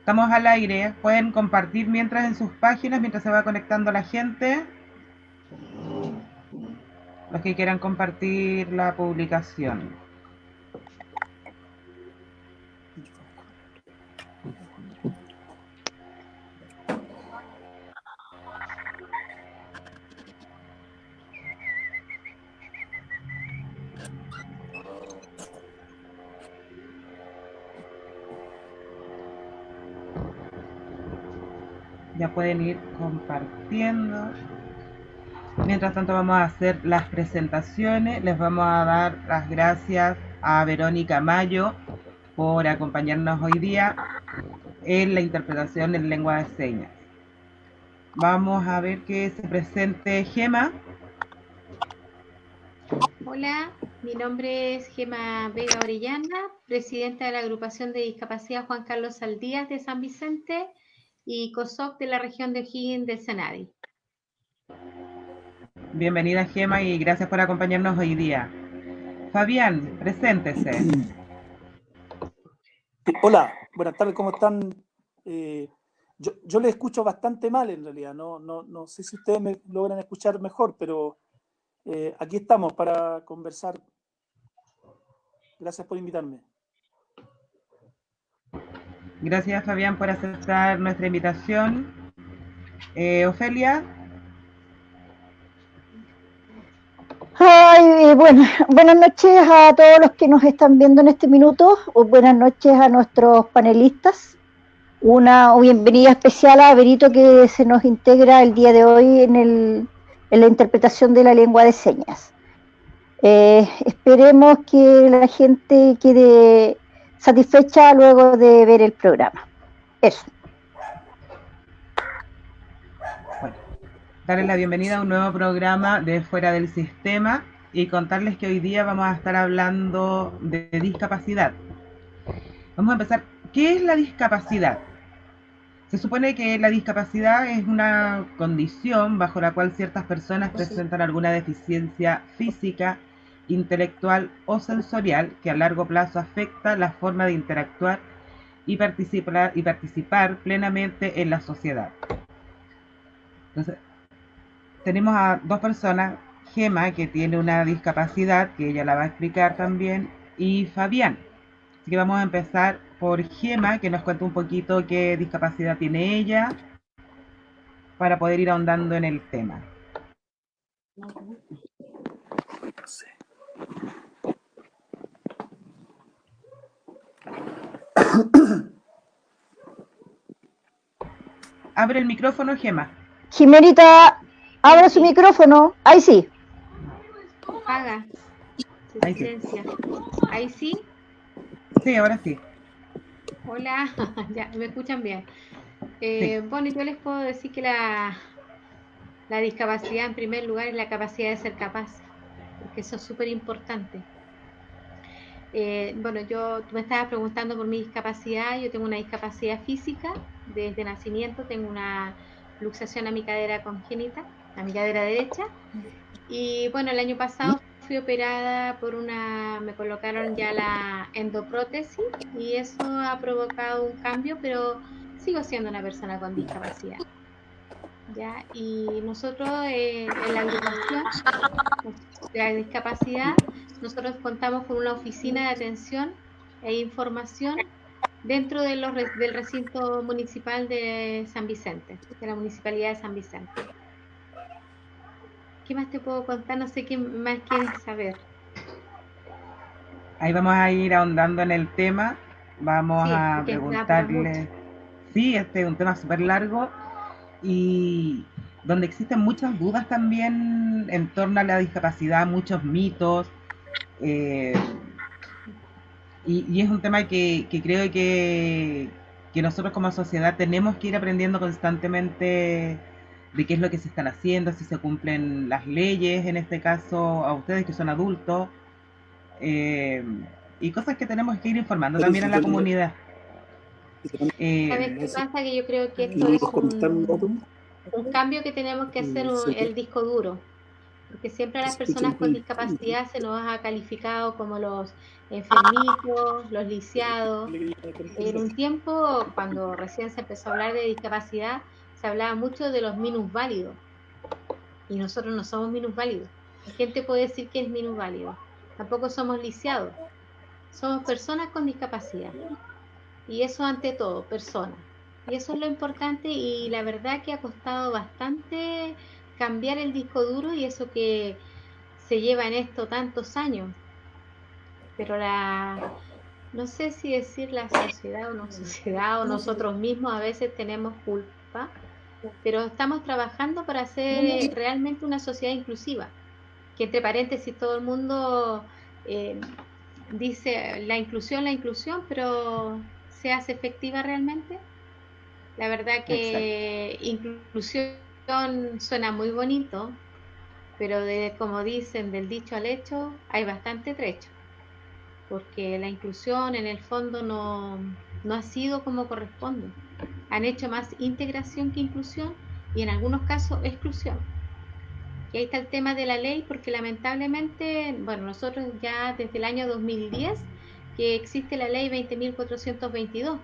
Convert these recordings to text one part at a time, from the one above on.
Estamos al aire, pueden compartir mientras en sus páginas, mientras se va conectando la gente, los que quieran compartir la publicación. Ya pueden ir compartiendo. Mientras tanto vamos a hacer las presentaciones. Les vamos a dar las gracias a Verónica Mayo por acompañarnos hoy día en la interpretación en lengua de señas. Vamos a ver que se presente Gema. Hola, mi nombre es Gema Vega Orellana, presidenta de la agrupación de discapacidad Juan Carlos Saldías de San Vicente y COSOC de la región de O'Higgins del Senadi. Bienvenida Gema y gracias por acompañarnos hoy día. Fabián, preséntese. Hola, buenas tardes, ¿cómo están? Yo les escucho bastante mal en realidad, no sé si ustedes me logran escuchar mejor, pero aquí estamos para conversar. Gracias por invitarme. Gracias Fabián por aceptar nuestra invitación. Ofelia. Bueno, buenas noches a todos los que nos están viendo en este minuto, o buenas noches a nuestros panelistas. Una bienvenida especial a Berito, que se nos integra el día de hoy en la interpretación de la lengua de señas. Esperemos que la gente quede satisfecha luego de ver el programa. Eso. Bueno, darles la bienvenida a un nuevo programa de Fuera del Sistema y contarles que hoy día vamos a estar hablando de discapacidad. Vamos a empezar. ¿Qué es la discapacidad? Se supone que la discapacidad es una condición bajo la cual ciertas personas presentan alguna deficiencia física, intelectual o sensorial que a largo plazo afecta la forma de interactuar y participar plenamente en la sociedad. Entonces, tenemos a dos personas, Gema, que tiene una discapacidad, que ella la va a explicar también, y Fabián. Así que vamos a empezar por Gema, que nos cuente un poquito qué discapacidad tiene ella, para poder ir ahondando en el tema. Abre el micrófono, Gema. Jimenita, abra su micrófono. Ahí sí. Haga. Ahí sí. Ahí sí. Sí, ahora sí. Hola, ya, ¿me escuchan bien? Sí. Bueno, yo les puedo decir que la discapacidad en primer lugar es la capacidad de ser capaz, porque eso es súper importante. Bueno, tú me estabas preguntando por mi discapacidad. Yo tengo una discapacidad física desde nacimiento, tengo una luxación a mi cadera congénita, a mi cadera derecha, y bueno, el año pasado fui operada me colocaron ya la endoprótesis y eso ha provocado un cambio, pero sigo siendo una persona con discapacidad. ¿Ya? Y nosotros en la agrupación de la discapacidad, nosotros contamos con una oficina de atención e información dentro de del recinto municipal de San Vicente, de la municipalidad de San Vicente. ¿Qué más te puedo contar? No sé qué más quieres saber. Ahí vamos a ir ahondando en el tema. Vamos a preguntarle. Sí, este es un tema súper largo y donde existen muchas dudas también en torno a la discapacidad, muchos mitos. Y es un tema que creo que nosotros como sociedad tenemos que ir aprendiendo constantemente de qué es lo que se están haciendo, si se cumplen las leyes, en este caso a ustedes que son adultos, y cosas que tenemos que ir informando también a la comunidad. ¿Sabes qué pasa? Que yo creo que esto es un cambio que tenemos que hacer el disco duro. porque siempre a las personas con discapacidad se nos ha calificado como los enfermitos, los lisiados. En un tiempo, cuando recién se empezó a hablar de discapacidad, se hablaba mucho de los minusválidos, y nosotros no somos minusválidos. ¿Quién te puede decir que es minusválido? Tampoco somos lisiados, somos personas con discapacidad, y eso ante todo, personas. Y eso es lo importante, y la verdad que ha costado bastante cambiar el disco duro, y eso que se lleva en esto tantos años. Pero no sé si decir la sociedad o nosotros mismos a veces tenemos culpa, pero estamos trabajando para hacer realmente una sociedad inclusiva, que entre paréntesis todo el mundo dice la inclusión, pero ¿se hace efectiva realmente? La verdad que inclusión suena muy bonito, pero como dicen, del dicho al hecho hay bastante trecho, porque la inclusión en el fondo no ha sido como corresponde. Han hecho más integración que inclusión, y en algunos casos exclusión. Y ahí está el tema de la ley, porque lamentablemente, bueno, nosotros ya desde el año 2010 que existe la ley 20.422,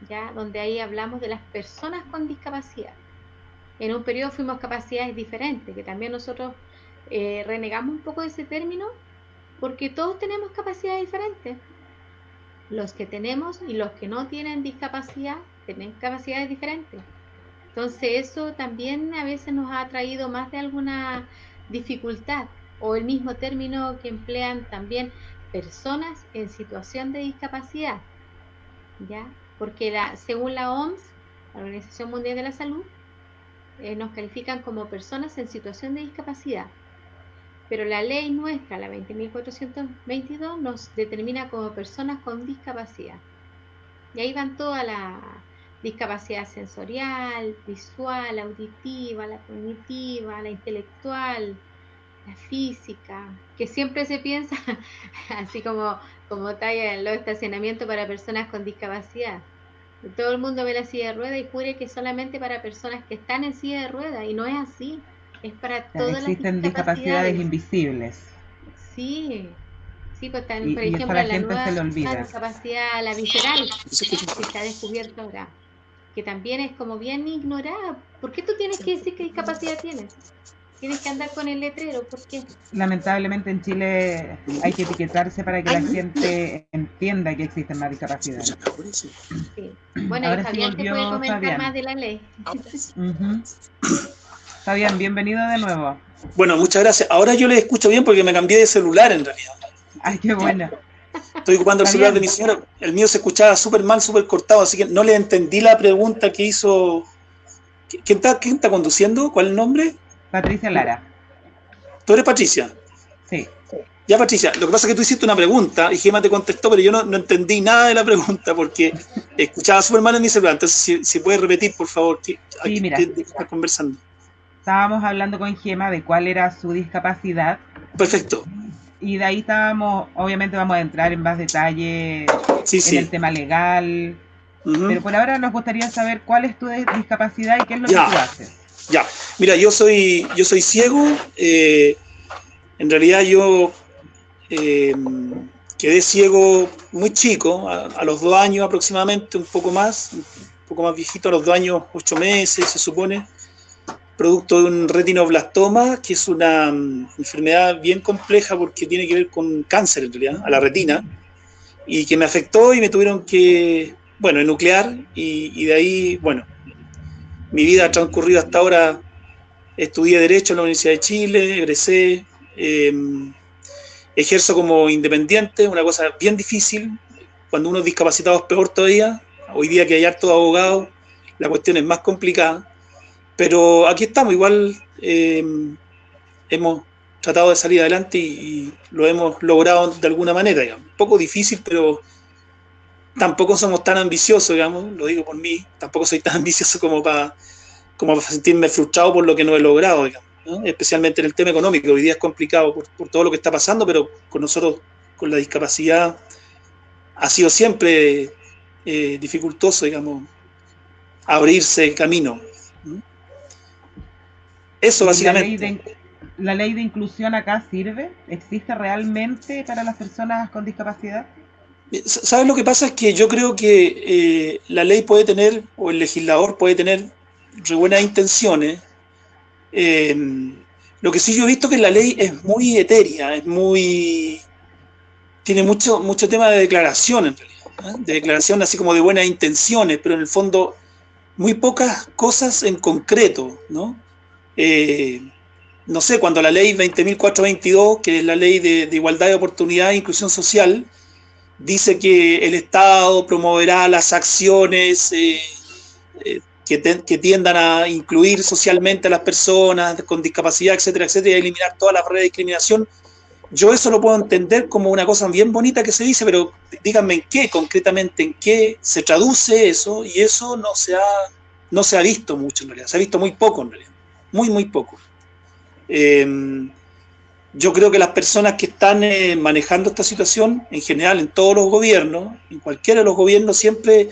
ya, donde ahí hablamos de las personas con discapacidad. En un periodo fuimos capacidades diferentes, que también nosotros renegamos un poco de ese término, porque todos tenemos capacidades diferentes. Los que tenemos y los que no tienen discapacidad tienen capacidades diferentes. Entonces eso también a veces nos ha traído más de alguna dificultad, o el mismo término que emplean también, personas en situación de discapacidad, ¿ya? Porque según la OMS, la Organización Mundial de la Salud, nos califican como personas en situación de discapacidad. Pero la ley nuestra, la 20.422, nos determina como personas con discapacidad. Y ahí van todas las discapacidad sensorial, visual, auditiva, la cognitiva, la intelectual, la física, que siempre se piensa así como talla en los estacionamientos para personas con discapacidad. Todo el mundo ve la silla de ruedas y jure que es solamente para personas que están en silla de ruedas, y no es así, es para todas Existen las discapacidades invisibles. Sí, pues por Y eso ejemplo a la la gente nueva se le olvida. discapacidad, la visceral, que se ha descubierto ahora, que también es como bien ignorada. ¿Por qué tú tienes que decir qué discapacidad tienes? Tienes que andar con el letrero, ¿por qué? Lamentablemente en Chile hay que etiquetarse para que la gente entienda que existen más discapacidades. Sí. Bueno, Ahora y sí Fabián te puede volvió comentar Fabián. más de la ley. Fabián, bienvenido de nuevo. Bueno, muchas gracias. Ahora yo les escucho bien porque me cambié de celular en realidad. Ay, qué bueno. Estoy ocupando el celular de mi señora. El mío se escuchaba súper mal, súper cortado, así que no le entendí la pregunta que hizo. ¿Quién está conduciendo? ¿Cuál es el nombre? Patricia Lara. ¿Tú eres Patricia? Sí. Ya, Patricia, lo que pasa es que tú hiciste una pregunta y Gemma te contestó, pero yo no entendí nada de la pregunta porque escuchaba súper mal en mi celular. Entonces, si puedes repetir, por favor, sí, mira, ¿de qué estás conversando? Estábamos hablando con Gemma de cuál era su discapacidad. Perfecto. Y de ahí estábamos, obviamente vamos a entrar en más detalle en el tema legal. Pero por ahora nos gustaría saber cuál es tu discapacidad y qué es lo que tú haces. Ya, mira, yo soy ciego. En realidad yo quedé ciego muy chico, a los 2 años aproximadamente, un poco más viejito, a los 2 años, 8 meses se supone, producto de un retinoblastoma, que es una enfermedad bien compleja porque tiene que ver con cáncer en realidad, a la retina, y que me afectó y me tuvieron que, enuclear, y de ahí, mi vida ha transcurrido hasta ahora. Estudié Derecho en la Universidad de Chile, egresé, ejerzo como independiente, una cosa bien difícil. Cuando uno es discapacitado es peor todavía. Hoy día que hay hartos abogados, la cuestión es más complicada. Pero aquí estamos, igual hemos tratado de salir adelante y lo hemos logrado de alguna manera, digamos. Un poco difícil, pero tampoco somos tan ambiciosos, digamos, lo digo por mí, tampoco soy tan ambicioso como para sentirme frustrado por lo que no he logrado, digamos, ¿no? Especialmente en el tema económico. Hoy día es complicado por todo lo que está pasando, pero con nosotros, con la discapacidad, ha sido siempre dificultoso, digamos, abrirse camino. Eso básicamente. ¿La ley de inclusión acá sirve? ¿Existe realmente para las personas con discapacidad? ¿Sabes lo que pasa? Es que yo creo que la ley puede tener, o el legislador puede tener re buenas intenciones. Eh, lo que sí yo he visto que la ley es muy etérea, tiene mucho tema de declaración en realidad, ¿eh? De declaración así como de buenas intenciones, pero en el fondo muy pocas cosas en concreto, ¿no? Eh, no sé, cuando la ley 20.422, que es la ley de igualdad de oportunidad e inclusión social, dice que el Estado promoverá las acciones que tiendan a incluir socialmente a las personas con discapacidad, etcétera, etcétera, y a eliminar todas las barreras de discriminación. Yo eso lo puedo entender como una cosa bien bonita que se dice, pero díganme en qué, concretamente, en qué se traduce eso, y eso no se ha visto mucho en realidad, se ha visto muy poco en realidad, muy poco. Yo creo que las personas que están manejando esta situación, en general en todos los gobiernos, en cualquiera de los gobiernos, siempre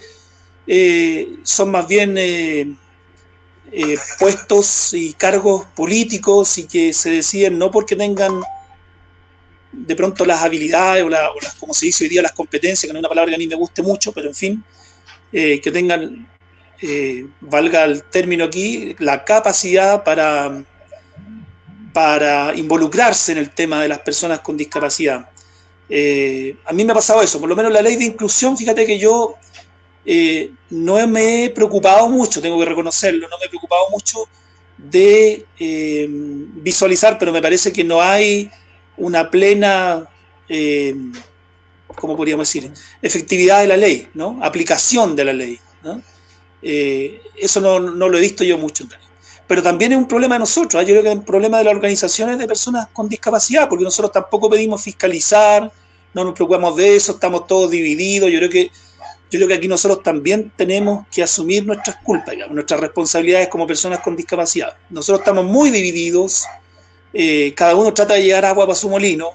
son más bien puestos y cargos políticos y que se deciden no porque tengan de pronto las habilidades o las, como se dice hoy día, las competencias, que no es una palabra que a mí me guste mucho, pero en fin, que tengan, valga el término aquí, la capacidad para involucrarse en el tema de las personas con discapacidad. A mí me ha pasado eso, por lo menos la ley de inclusión, fíjate que yo no me he preocupado mucho, tengo que reconocerlo, no me he preocupado mucho de visualizar, pero me parece que no hay una plena, ¿cómo podríamos decir?, efectividad de la ley, ¿no? Aplicación de la ley, ¿no? Eso no lo he visto yo mucho. Pero también es un problema de nosotros, ¿eh? Yo creo que es un problema de las organizaciones de personas con discapacidad, porque nosotros tampoco pedimos fiscalizar, no nos preocupamos de eso, estamos todos divididos. Yo creo que aquí nosotros también tenemos que asumir nuestras culpas, digamos, nuestras responsabilidades como personas con discapacidad. Nosotros estamos muy divididos, cada uno trata de llevar agua para su molino,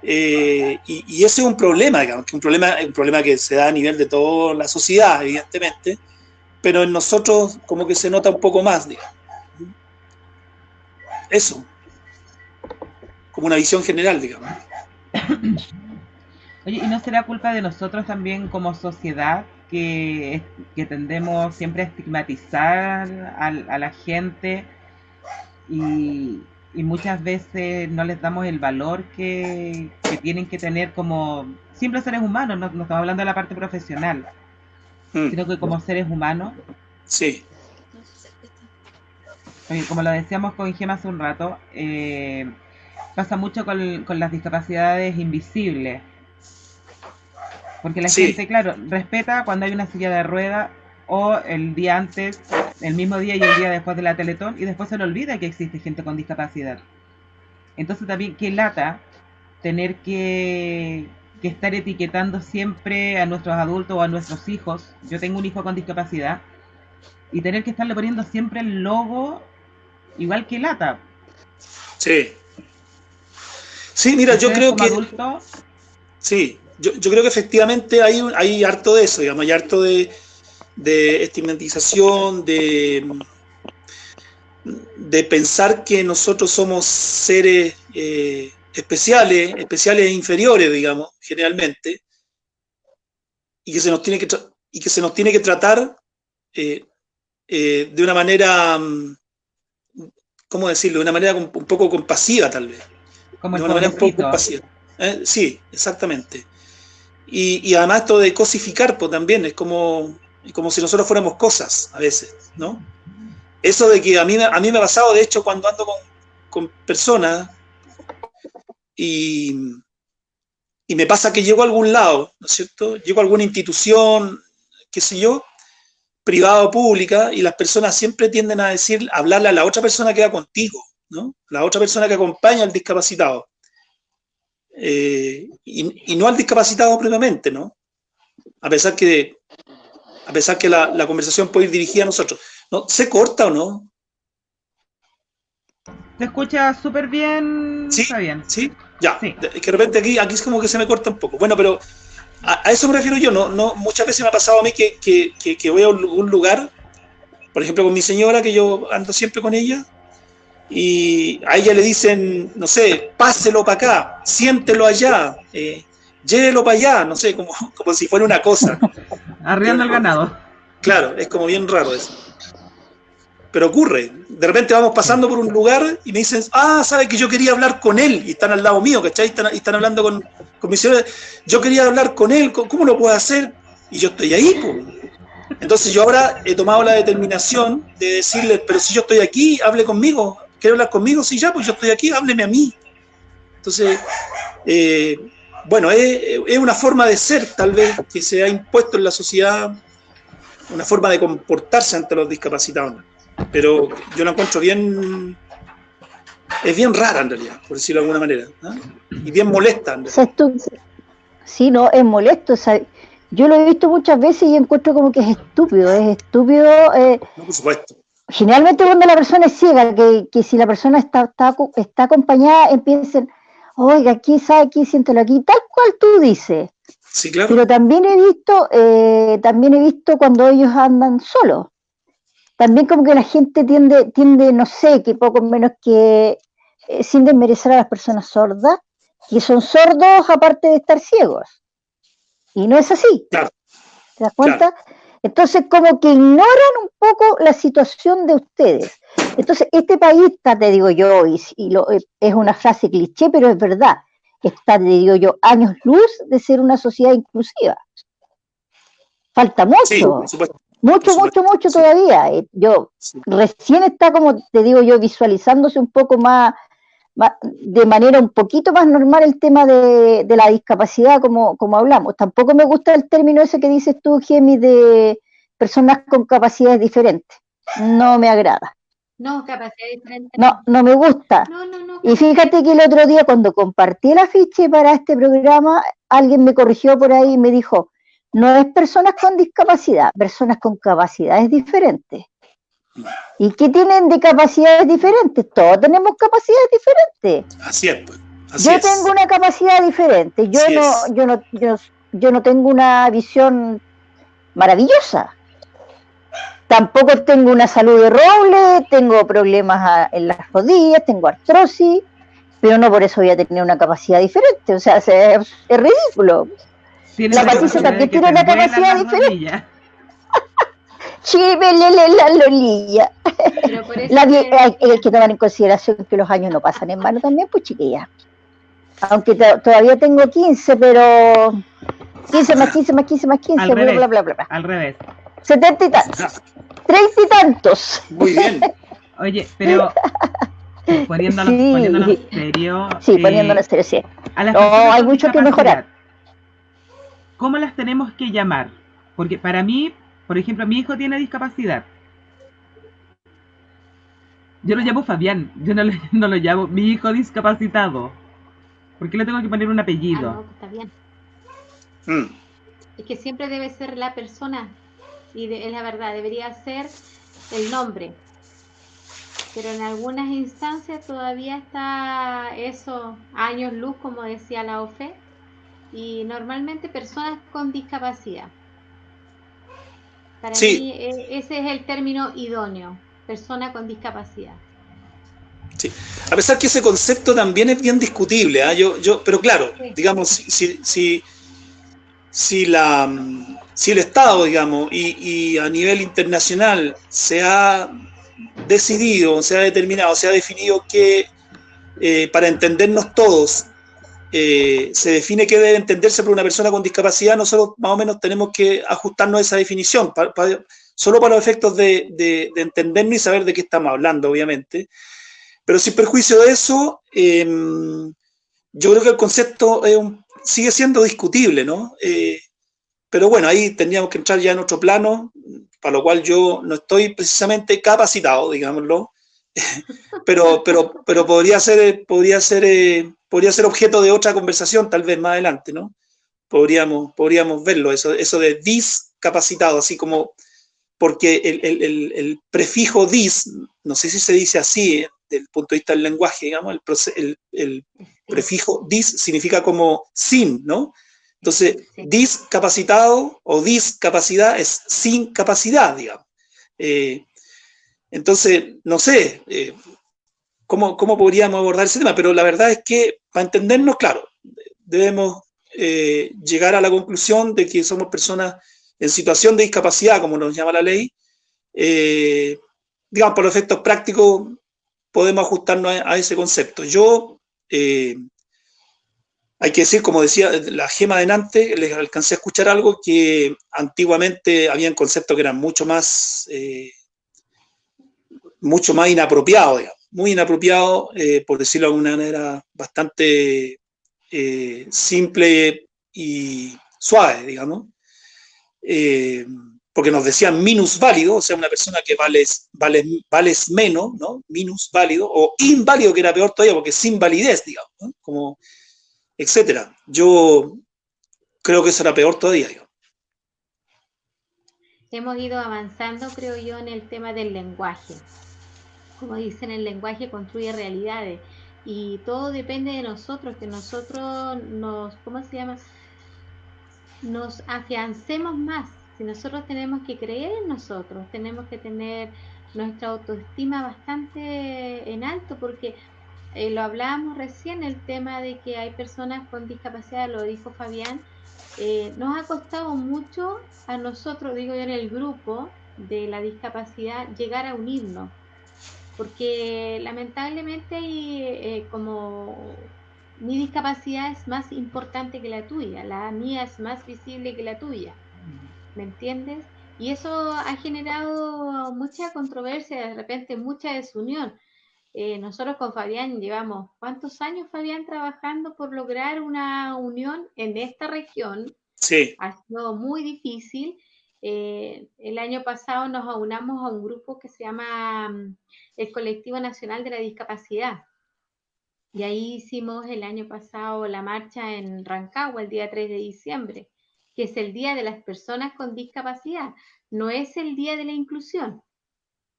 y ese es un problema, digamos, que un problema que se da a nivel de toda la sociedad, evidentemente, pero en nosotros como que se nota un poco más, digamos. Eso, como una visión general, digamos. Oye, ¿y no será culpa de nosotros también como sociedad que tendemos siempre a estigmatizar a la gente y muchas veces no les damos el valor que tienen que tener como simples seres humanos? No estamos hablando de la parte profesional, sino que como seres humanos. Sí. Oye, como lo decíamos con Gemma hace un rato, pasa mucho con las discapacidades invisibles. Porque la gente, claro, respeta cuando hay una silla de ruedas o el día antes, el mismo día y el día después de la Teletón, y después se le olvida que existe gente con discapacidad. Entonces también qué lata tener que estar etiquetando siempre a nuestros adultos o a nuestros hijos. Yo tengo un hijo con discapacidad y tener que estarle poniendo siempre el logo igual que lata. Sí. Sí, mira, yo creo que... adulto, sí, yo creo que efectivamente hay harto de eso, digamos, hay harto de estigmatización, de pensar que nosotros somos seres especiales e inferiores, digamos, generalmente, y que se nos tiene que tratar de una manera, ¿cómo decirlo? De una manera un poco compasiva, tal vez. Como de una manera un poco compasiva. Sí, exactamente. Y además esto de cosificar, pues también es como si nosotros fuéramos cosas a veces, ¿no? Eso de que a mí me ha pasado, de hecho, cuando ando con personas y me pasa que llego a algún lado, ¿no es cierto? Llego a alguna institución, qué sé yo, privada o pública, y las personas siempre tienden a hablarle a la otra persona que va contigo, ¿no? La otra persona que acompaña al discapacitado. Y no al discapacitado previamente, ¿no? A pesar que la conversación puede ir dirigida a nosotros. ¿No? ¿Se corta o no? ¿Te escucha súper bien? Sí, está bien. Sí, ya. Sí. Que de repente aquí es como que se me corta un poco. Bueno, pero a eso me refiero yo. No, muchas veces me ha pasado a mí que voy a un lugar, por ejemplo con mi señora, que yo ando siempre con ella, y a ella le dicen, no sé, páselo para acá, siéntelo allá, llévelo para allá, no sé, como si fuera una cosa. Arriando el ganado. Claro, es como bien raro eso. Pero ocurre, de repente vamos pasando por un lugar y me dicen, sabe que yo quería hablar con él, y están al lado mío, ¿cachai? Y están hablando con mi señora, yo quería hablar con él, ¿cómo lo puedo hacer? Y yo estoy ahí, pues. Entonces yo ahora he tomado la determinación de decirle, pero si yo estoy aquí, hable conmigo, ¿quiere hablar conmigo? Sí, ya, pues yo estoy aquí, hábleme a mí. Entonces, bueno, es una forma de ser, tal vez, que se ha impuesto en la sociedad, una forma de comportarse ante los discapacitados. Pero yo la encuentro bien, es bien rara en realidad, por decirlo de alguna manera, ¿no? Y bien molesta. O sea, sí, no, es molesto. O sea, yo lo he visto muchas veces y encuentro como que es estúpido. No, por supuesto. Generalmente cuando la persona es ciega, que si la persona está acompañada, empiecen, oiga, aquí sabe, aquí siéntelo aquí, tal cual tú dices. Sí, claro. Pero también he visto cuando ellos andan solos. También como que la gente tiende, no sé, que poco menos que, sin desmerecer a las personas sordas, que son sordos aparte de estar ciegos. Y no es así. Claro. ¿Te das cuenta? Claro. Entonces como que ignoran un poco la situación de ustedes. Entonces este país está, te digo yo, es una frase cliché, pero es verdad, está, te digo yo, años luz de ser una sociedad inclusiva. Falta mucho. Sí, por supuesto. Mucho sí. Todavía. Recién está, como te digo yo, visualizándose un poco más, de manera un poquito más normal el tema de la discapacidad, como hablamos. Tampoco me gusta el término ese que dices tú, Gemi, de personas con capacidades diferentes. No me agrada. No, capacidad diferente. No me gusta. No. Y fíjate que el otro día, cuando compartí el afiche para este programa, alguien me corrigió por ahí y me dijo, no es personas con discapacidad, personas con capacidades diferentes. ¿Y qué tienen de capacidades diferentes? Todos tenemos capacidades diferentes. Así es, pues. Yo tengo una capacidad diferente. Yo no tengo una visión maravillosa. Tampoco tengo una salud de roble, tengo problemas en las rodillas, tengo artrosis, pero no por eso voy a tener una capacidad diferente. O sea, es ridículo. La Patricia también tiene una capacidad diferente. Chíbelele la lolilla. Hay que tomar en consideración que los años no pasan en vano también, pues chiquilla. Aunque todavía tengo 15, pero 15 más 15 más 15 más 15, al revés, bla. Al revés. 70 y tantos. 30 y tantos. Muy bien. Oye, pero poniéndonos serio. Sí, poniéndonos serio, sí. Hay mucho que mejorar. ¿Cómo las tenemos que llamar? Porque para mí, por ejemplo, mi hijo tiene discapacidad. Yo lo llamo Fabián, yo no lo llamo mi hijo discapacitado. ¿Por qué le tengo que poner un apellido? No, está bien. Es que siempre debe ser la persona, y es la verdad, debería ser el nombre. Pero en algunas instancias todavía está eso, años luz, como decía la OFE, y normalmente personas con discapacidad. Para mí ese es el término idóneo, persona con discapacidad. Sí. A pesar que ese concepto también es bien discutible, ¿eh? Pero claro, sí. Digamos, si el Estado, digamos, y a nivel internacional se ha decidido, se ha determinado, se ha definido que para entendernos todos se define que debe entenderse por una persona con discapacidad, nosotros más o menos tenemos que ajustarnos a esa definición, solo para los efectos de entendernos y saber de qué estamos hablando, obviamente. Pero sin perjuicio de eso, yo creo que el concepto sigue siendo discutible, ¿no? Pero bueno, ahí tendríamos que entrar ya en otro plano, para lo cual yo no estoy precisamente capacitado, digámoslo, pero podría ser objeto de otra conversación tal vez más adelante, ¿no? Podríamos verlo, eso de discapacitado, así como, porque el prefijo dis, no sé si se dice así, desde el punto de vista del lenguaje, digamos, el prefijo dis significa como sin, ¿no? Entonces, discapacitado o discapacidad es sin capacidad, digamos. Entonces, no sé, cómo podríamos abordar ese tema, pero la verdad es que, para entendernos, claro, debemos llegar a la conclusión de que somos personas en situación de discapacidad, como nos llama la ley. Digamos, por los efectos prácticos, podemos ajustarnos a ese concepto. Hay que decir, como decía la Gema delante, les alcancé a escuchar algo que antiguamente habían conceptos que eran mucho más inapropiados, digamos, muy inapropiados, por decirlo de alguna manera, bastante simple y suave, digamos, porque nos decían minusválido, o sea, una persona que vales menos, ¿no? Minusválido, o inválido, que era peor todavía, porque sin validez, digamos, ¿no? Como etcétera. Yo creo que eso era peor todavía. Hemos ido avanzando, creo yo, en el tema del lenguaje. Como dicen, el lenguaje construye realidades y todo depende de nosotros, que nosotros nos afiancemos más. Si nosotros tenemos que creer en nosotros, tenemos que tener nuestra autoestima bastante en alto, porque lo hablábamos recién, el tema de que hay personas con discapacidad, lo dijo Fabián, nos ha costado mucho a nosotros, digo yo, en el grupo de la discapacidad, llegar a unirnos, porque lamentablemente como mi discapacidad es más importante que la tuya, la mía es más visible que la tuya, ¿me entiendes? Y eso ha generado mucha controversia, de repente mucha desunión. Nosotros con Fabián llevamos, ¿cuántos años, Fabián, trabajando por lograr una unión en esta región? Sí. Ha sido muy difícil. El año pasado nos aunamos a un grupo que se llama el Colectivo Nacional de la Discapacidad. Y ahí hicimos el año pasado la marcha en Rancagua, el día 3 de diciembre, que es el Día de las Personas con Discapacidad. No es el Día de la Inclusión,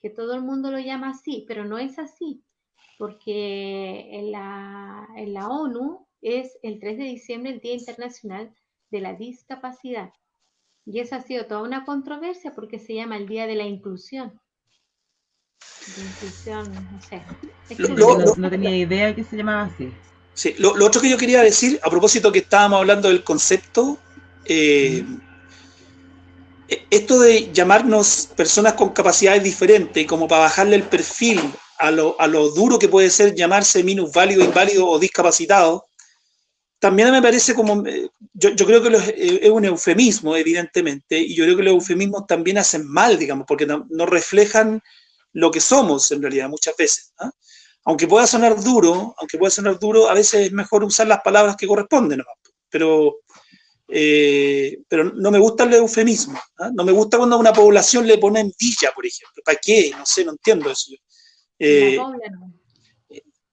que todo el mundo lo llama así, pero no es así, porque en la ONU es el 3 de diciembre el Día Internacional de la Discapacidad. Y eso ha sido toda una controversia porque se llama el Día de la Inclusión. De inclusión, no sé. No tenía idea que se llamaba así. Sí, lo otro que yo quería decir, a propósito que estábamos hablando del concepto, esto de llamarnos personas con capacidades diferentes, como para bajarle el perfil a lo duro que puede ser llamarse minusválido, inválido o discapacitado, también me parece como, yo creo que es un eufemismo, evidentemente, y yo creo que los eufemismos también hacen mal, digamos, porque no reflejan lo que somos en realidad muchas veces, ¿eh? Aunque pueda sonar duro, a veces es mejor usar las palabras que corresponden, ¿no? Pero no me gusta el eufemismo, ¿eh? No me gusta cuando a una población le ponen villa, por ejemplo. ¿Para qué? No sé, no entiendo eso.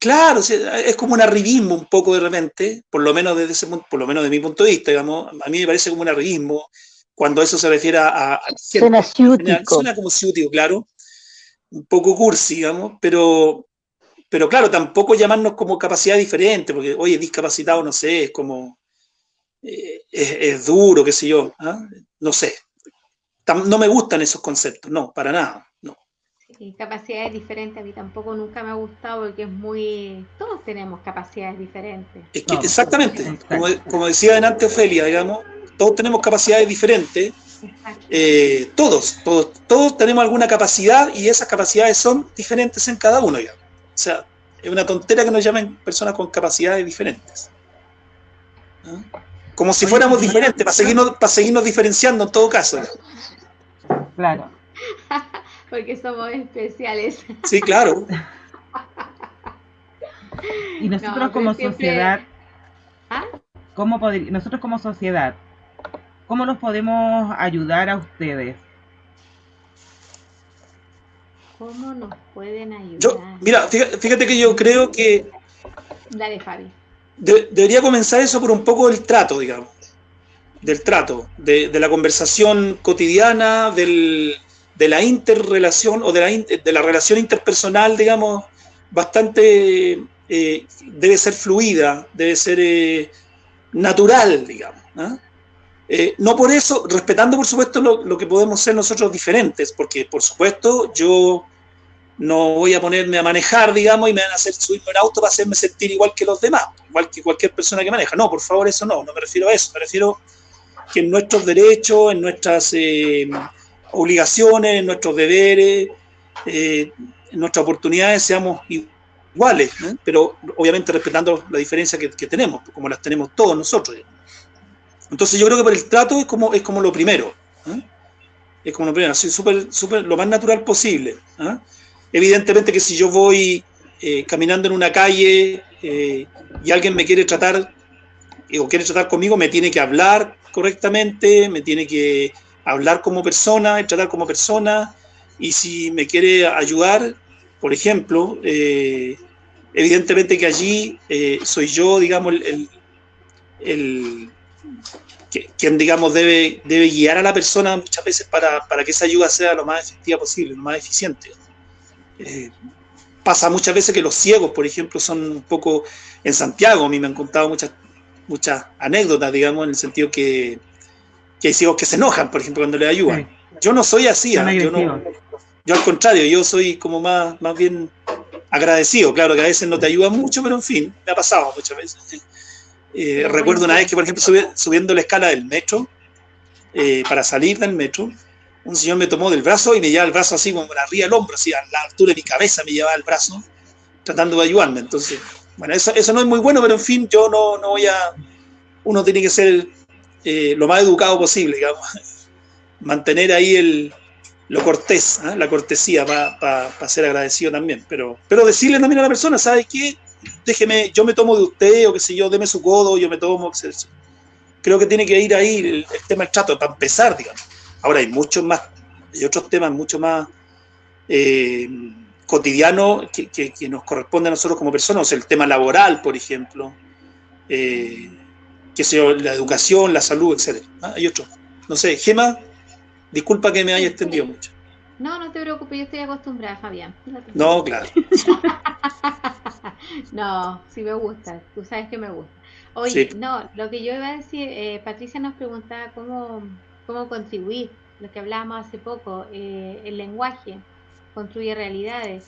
Claro, es como un arribismo un poco de repente, por lo menos de mi punto de vista, digamos. A mí me parece como un arribismo cuando eso se refiere a suena ciútico. Suena como ciútico, claro, un poco cursi, digamos, pero claro, tampoco llamarnos como capacidad diferente, porque, oye, discapacitado, no sé, es como, es duro, qué sé yo, ¿eh? No sé. No me gustan esos conceptos, no, para nada, no. Sí, capacidades diferentes a mí tampoco nunca me ha gustado porque es muy... Todos tenemos capacidades diferentes. Es que, exactamente, como decía delante Ofelia, digamos, todos tenemos capacidades diferentes, todos tenemos alguna capacidad y esas capacidades son diferentes en cada uno, digamos. O sea, es una tontera que nos llamen personas con capacidades diferentes, ¿no? Como si fuéramos diferentes, para seguirnos diferenciando en todo caso. Claro. Porque somos especiales. Sí, claro. Y nosotros como sociedad, nosotros como sociedad, ¿cómo los podemos ayudar a ustedes? ¿Cómo nos pueden ayudar? Mira, fíjate que yo creo que... Dale, Fabi. Debería comenzar eso por un poco del trato, digamos. Del trato, de la conversación cotidiana, de la interrelación o de la relación interpersonal, digamos, bastante debe ser fluida, debe ser natural, digamos, ¿no? No por eso, respetando por supuesto lo que podemos ser nosotros diferentes, porque por supuesto yo no voy a ponerme a manejar, digamos, y me van a hacer subirme en auto para hacerme sentir igual que los demás, igual que cualquier persona que maneja. No, por favor, eso no me refiero a eso, me refiero que en nuestros derechos, en nuestras obligaciones, en nuestros deberes, en nuestras oportunidades seamos iguales, ¿eh? Pero obviamente respetando la diferencia que tenemos, como las tenemos todos nosotros. Entonces yo creo que por el trato es como lo primero, ¿eh? Es como lo primero, así súper lo más natural posible, ¿eh? Evidentemente que si yo voy caminando en una calle y alguien me quiere tratar o quiere tratar conmigo, me tiene que hablar correctamente, me tiene que hablar como persona, tratar como persona, y si me quiere ayudar, por ejemplo, evidentemente que allí soy yo, digamos, quien, digamos, debe guiar a la persona muchas veces para que esa ayuda sea lo más efectiva posible, lo más eficiente. Pasa muchas veces que los ciegos, por ejemplo, son un poco... En Santiago a mí me han contado muchas anécdotas, digamos, en el sentido que hay ciegos que se enojan, por ejemplo, cuando les ayudan. Sí. Yo no soy así, yo al contrario, yo soy como más bien agradecido. Claro que a veces no te ayuda mucho, pero en fin, me ha pasado muchas veces. Recuerdo una vez que, por ejemplo, subiendo la escala del metro, para salir del metro, un señor me tomó del brazo y me llevaba el brazo así como arriba del hombro, así a la altura de mi cabeza me llevaba el brazo, tratando de ayudarme. Entonces, bueno, eso no es muy bueno, pero en fin, yo no voy a... Uno tiene que ser lo más educado posible, digamos, mantener ahí lo cortés, ¿eh? La cortesía para ser agradecido también, pero decirle también a la persona, ¿sabe qué? Déjeme, yo me tomo de usted, o qué sé yo, deme su codo, yo me tomo, creo que tiene que ir ahí el tema del trato, para empezar, digamos. Ahora hay otros temas mucho más cotidianos que nos corresponde a nosotros como personas, o sea, el tema laboral, por ejemplo, que sea la educación, la salud, etc. ¿Ah? Hay otros. No sé, Gema, disculpa que me haya extendido mucho. No te preocupes, yo estoy acostumbrada, Fabián. No, claro. No, sí me gusta, tú sabes que me gusta. Oye, sí. No, lo que yo iba a decir, Patricia nos preguntaba cómo contribuir, lo que hablábamos hace poco, el lenguaje construye realidades,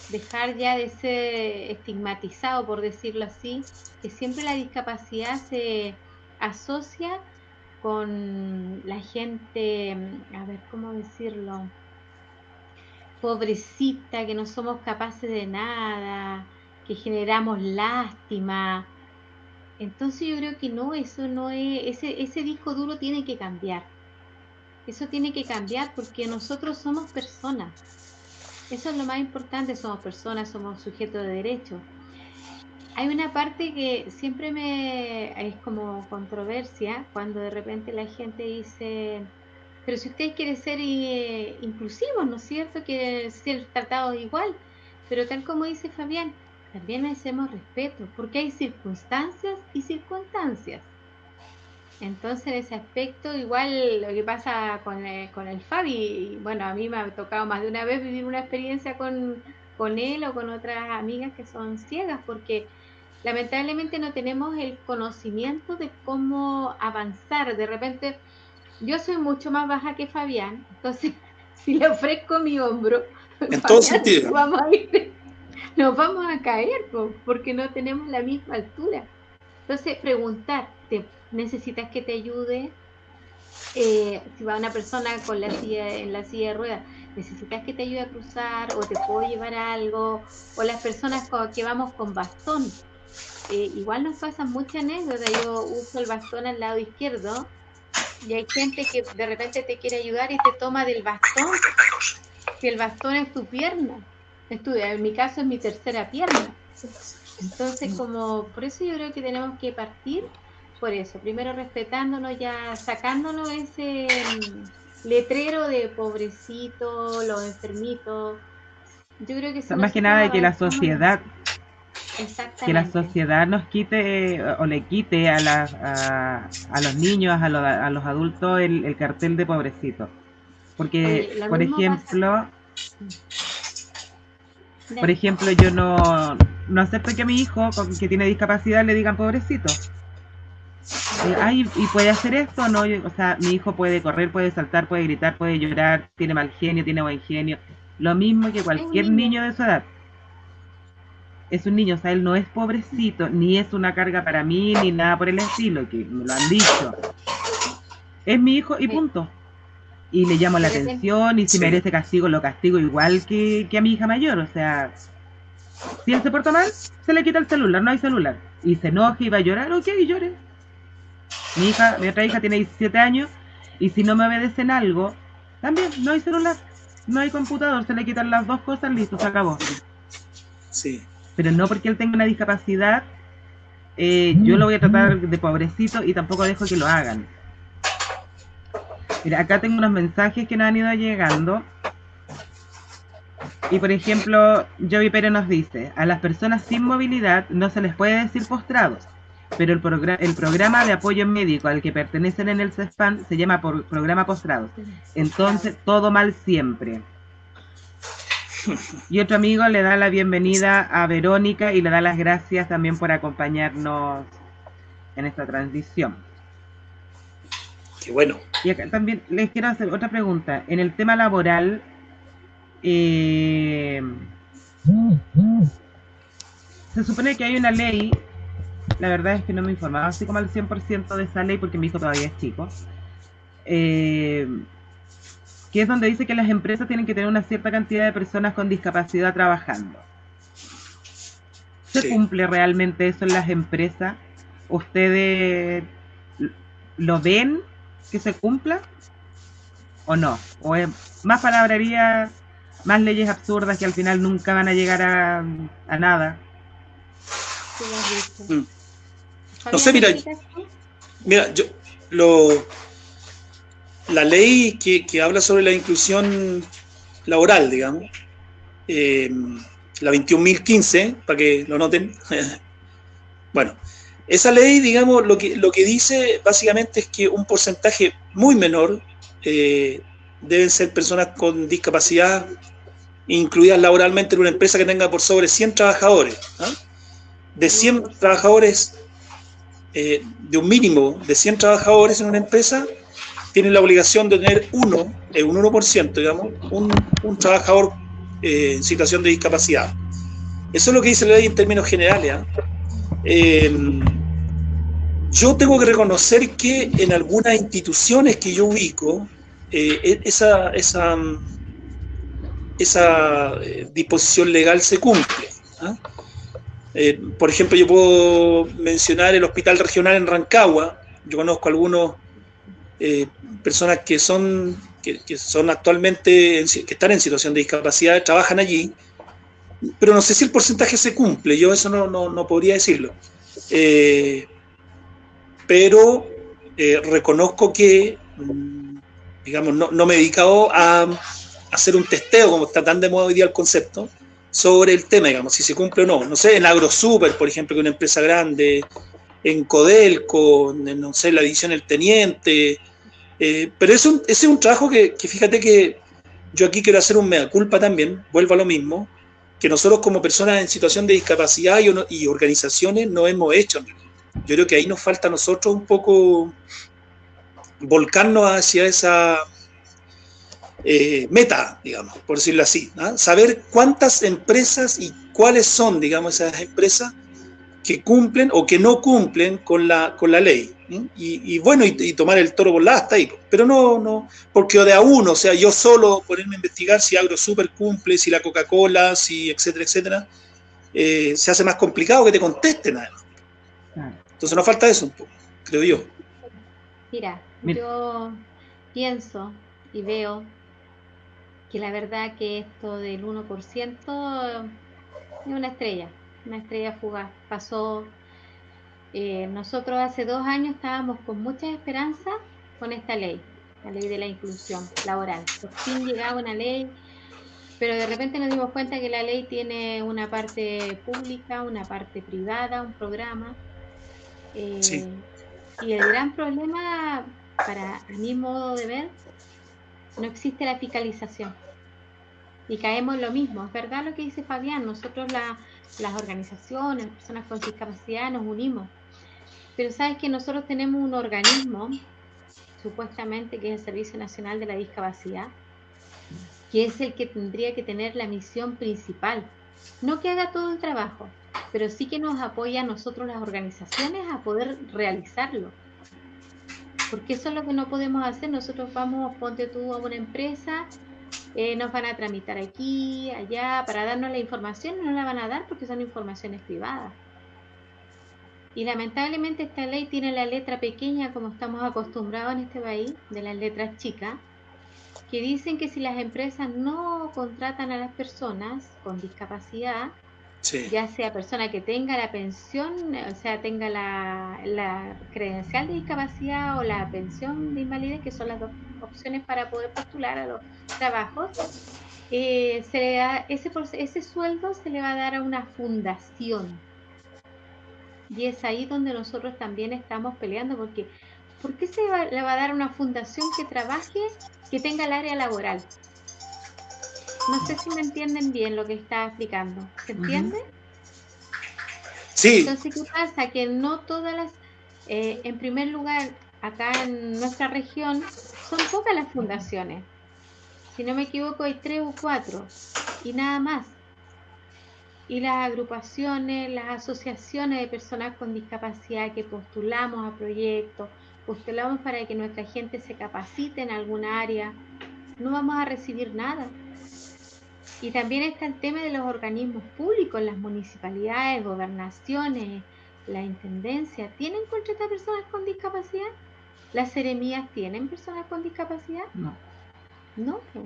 dejar ya de ser estigmatizado, por decirlo así, que siempre la discapacidad se asocia con la gente, a ver, ¿cómo decirlo? Pobrecita, que no somos capaces de nada, que generamos lástima. Entonces yo creo que no, eso no es, ese disco duro tiene que cambiar. Eso tiene que cambiar porque nosotros somos personas. Eso es lo más importante, somos personas, somos sujetos de derecho. Hay una parte que siempre es como controversia cuando de repente la gente dice, pero si ustedes quieren ser inclusivos, ¿no es cierto? Quieren ser tratados igual, pero tal como dice Fabián, también merecemos respeto, porque hay circunstancias y circunstancias. Entonces, en ese aspecto, igual lo que pasa con el Fabi, bueno, a mí me ha tocado más de una vez vivir una experiencia con él o con otras amigas que son ciegas, porque lamentablemente no tenemos el conocimiento de cómo avanzar. De repente, yo soy mucho más baja que Fabián, entonces, si le ofrezco mi hombro, en todo sentido, nos vamos a caer, porque no tenemos la misma altura. Entonces, preguntarte, ¿necesitas que te ayude? Si va una persona en la silla de ruedas, ¿necesitas que te ayude a cruzar? ¿O te puedo llevar algo? O las personas que vamos con bastón. Igual nos pasan muchas anécdotas. Yo uso el bastón al lado izquierdo y hay gente que de repente te quiere ayudar y te toma del bastón. Si el bastón es tu pierna, en mi caso es mi tercera pierna. Entonces, por eso yo creo que tenemos que partir por eso, primero respetándonos, ya sacándonos ese letrero de pobrecito, los enfermitos. Yo creo que más que nada de que la sociedad nos quite o le quite a los niños, a los adultos el cartel de pobrecito, porque por ejemplo yo no acepto que a mi hijo que tiene discapacidad le digan pobrecito. ¿Y puede hacer esto? No, o sea, mi hijo puede correr, puede saltar, puede gritar, puede llorar, tiene mal genio, tiene buen genio. lo mismo que Es un cualquier niño. niño de su edad. Es un niño, o sea, él no es pobrecito, ni es una carga para mí, ni nada por el estilo, que me lo han dicho. Es mi hijo y Sí. punto. Y le llamo la De repente, atención, y si Sí. merece castigo, lo castigo igual que a mi hija mayor. O sea, si él se porta mal, se le quita el celular, no hay celular. Y se enoja y va a llorar, ok, llore. Mi otra hija tiene 17 años, y si no me obedecen algo, también no hay celular, no hay computador, se le quitan las dos cosas, listo, se acabó. Sí. Pero no porque él tenga una discapacidad, yo lo voy a tratar de pobrecito y tampoco dejo que lo hagan. Mira, acá tengo unos mensajes que nos han ido llegando. Y por ejemplo, Joey Pérez nos dice, a las personas sin movilidad no se les puede decir postrados, pero el programa de apoyo médico al que pertenecen en el CESPAN se llama programa postrados. Entonces, todo mal siempre. Y otro amigo le da la bienvenida a Verónica y le da las gracias también por acompañarnos en esta transición. Qué bueno. Y acá también les quiero hacer otra pregunta. En el tema laboral, se supone que hay una ley, la verdad es que no me informaba así como al 100% de esa ley porque mi hijo todavía es chico, que es donde dice que las empresas tienen que tener una cierta cantidad de personas con discapacidad trabajando. ¿Se Sí. cumple realmente eso en las empresas? ¿Ustedes lo ven que se cumpla o no? ¿O es más palabrería, más leyes absurdas que al final nunca van a llegar a nada? tú lo has visto. Mm. Fabián, No sé, mira, ¿explicas tú? yo la ley que habla sobre la inclusión laboral, digamos, la 21.015, para que lo noten. Bueno, esa ley, digamos, lo que dice básicamente es que un porcentaje muy menor deben ser personas con discapacidad incluidas laboralmente en una empresa que tenga por sobre 100 trabajadores. ¿Ah? De 100 trabajadores, de un mínimo de 100 trabajadores en una empresa, tienen la obligación de tener un 1%, digamos, un trabajador en situación de discapacidad. Eso es lo que dice la ley en términos generales. Yo tengo que reconocer que en algunas instituciones que yo ubico, esa disposición legal se cumple. ¿Ah? Por ejemplo, yo puedo mencionar el Hospital Regional en Rancagua. Yo conozco algunos personas que son actualmente, que están en situación de discapacidad, trabajan allí, pero no sé si el porcentaje se cumple, yo eso no podría decirlo. Pero reconozco que, digamos, no me he dedicado a hacer un testeo, como está tan de moda hoy día el concepto, sobre el tema, digamos, si se cumple o no. No sé, en AgroSuper, por ejemplo, que es una empresa grande, en Codelco, no sé, la división El Teniente, pero ese es un trabajo que fíjate que yo aquí quiero hacer un mea culpa también, vuelvo a lo mismo, que nosotros como personas en situación de discapacidad y organizaciones no hemos hecho. Yo creo que ahí nos falta a nosotros un poco volcarnos hacia esa meta, digamos, por decirlo así, ¿no? Saber cuántas empresas y cuáles son, digamos, esas empresas que cumplen o que no cumplen con la ley. Y bueno, y tomar el toro por la asta ahí. Pero no, porque de a uno, o sea, yo solo ponerme a investigar si AgroSuper cumple, si la Coca-Cola, si etcétera, etcétera, se hace más complicado que te contesten además. Entonces nos falta eso un poco, creo yo. Mira, yo pienso y veo que la verdad que esto del 1% es una estrella fugaz. Pasó, nosotros hace 2 años estábamos con mucha esperanza con esta ley, la ley de la inclusión laboral. Por fin llegaba una ley, pero de repente nos dimos cuenta que la ley tiene una parte pública, una parte privada, un programa. Sí. Y el gran problema, a mi modo de ver, no existe la fiscalización. Y caemos en lo mismo. Es verdad lo que dice Fabián, nosotros las organizaciones, las personas con discapacidad nos unimos. Pero sabes que nosotros tenemos un organismo, supuestamente, que es el Servicio Nacional de la Discapacidad, que es el que tendría que tener la misión principal. No que haga todo el trabajo, pero sí que nos apoya a nosotros las organizaciones a poder realizarlo. Porque eso es lo que no podemos hacer. Nosotros vamos, ponte tú a una empresa, nos van a tramitar aquí, allá, para darnos la información, no la van a dar porque son informaciones privadas. Y lamentablemente esta ley tiene la letra pequeña, como estamos acostumbrados en este país, de las letras chicas, que dicen que si las empresas no contratan a las personas con discapacidad, Sí. ya sea persona que tenga la pensión, o sea, tenga la credencial de discapacidad o la pensión de invalidez, que son las dos opciones para poder postular a los trabajos, se le da ese sueldo se le va a dar a una fundación. Y es ahí donde nosotros también estamos peleando, porque ¿por qué le va a dar a una fundación que trabaje, que tenga el área laboral? No sé si me entienden bien lo que está explicando. ¿Se entiende? Sí. Entonces, ¿qué pasa? Que no todas las... en primer lugar, acá en nuestra región, son pocas las fundaciones. Si no me equivoco, hay 3 o 4 y nada más. Y las agrupaciones, las asociaciones de personas con discapacidad que postulamos a proyectos, postulamos para que nuestra gente se capacite en alguna área, no vamos a recibir nada. Y también está el tema de los organismos públicos, las municipalidades, gobernaciones, la intendencia. ¿Tienen contratadas personas con discapacidad? ¿Las seremías tienen personas con discapacidad? No. No, pues.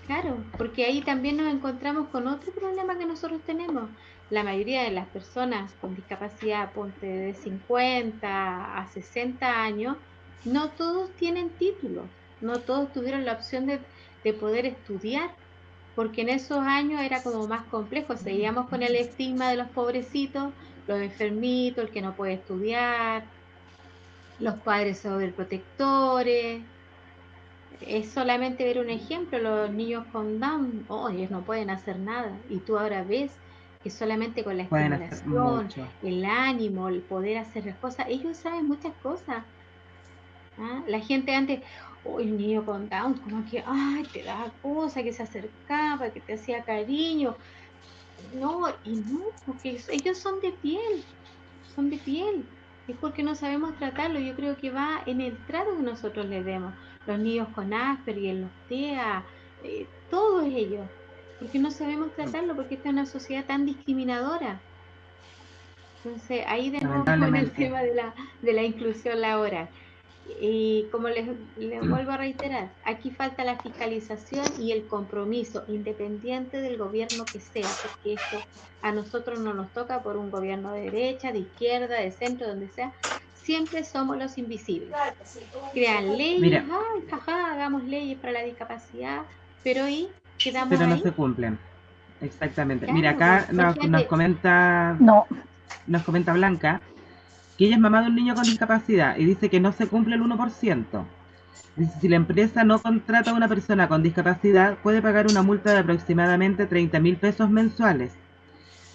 Claro, porque ahí también nos encontramos con otro problema que nosotros tenemos. La mayoría de las personas con discapacidad, ponte de 50 a 60 años, no todos tienen títulos, no todos tuvieron la opción de poder estudiar, porque en esos años era como más complejo, seguíamos con el estigma de los pobrecitos, los enfermitos, el que no puede estudiar, los padres sobreprotectores. Es solamente ver un ejemplo, los niños con Down, ellos no pueden hacer nada, y tú ahora ves que solamente con la Pueden hacer estimulación, mucho. el ánimo, el poder hacer las cosas, ellos saben muchas cosas. ¿Ah? La gente antes, el niño con Down, como que, ay, te daba cosa, que se acercaba, que te hacía cariño. No, y no, porque ellos son de piel, es porque no sabemos tratarlo. Yo creo que va en el trato que nosotros les demos. Los niños con Asperger, los TEA, todos ellos, porque no sabemos tratarlo, porque esta es una sociedad tan discriminadora. Entonces ahí de nuevo en el tema de la inclusión laboral. Y como les vuelvo a reiterar, aquí falta la fiscalización y el compromiso, independiente del gobierno que sea, porque esto a nosotros no nos toca por un gobierno de derecha, de izquierda, de centro, donde sea, siempre somos los invisibles. Crean leyes, ay, jaja, hagamos leyes para la discapacidad, pero ahí quedamos pero no ahí. se cumplen. Exactamente. Claro, Mira, acá nos comenta Blanca que ella es mamá de un niño con discapacidad y dice que no se cumple el 1%. Dice, si la empresa no contrata a una persona con discapacidad, puede pagar una multa de aproximadamente 30.000 pesos mensuales.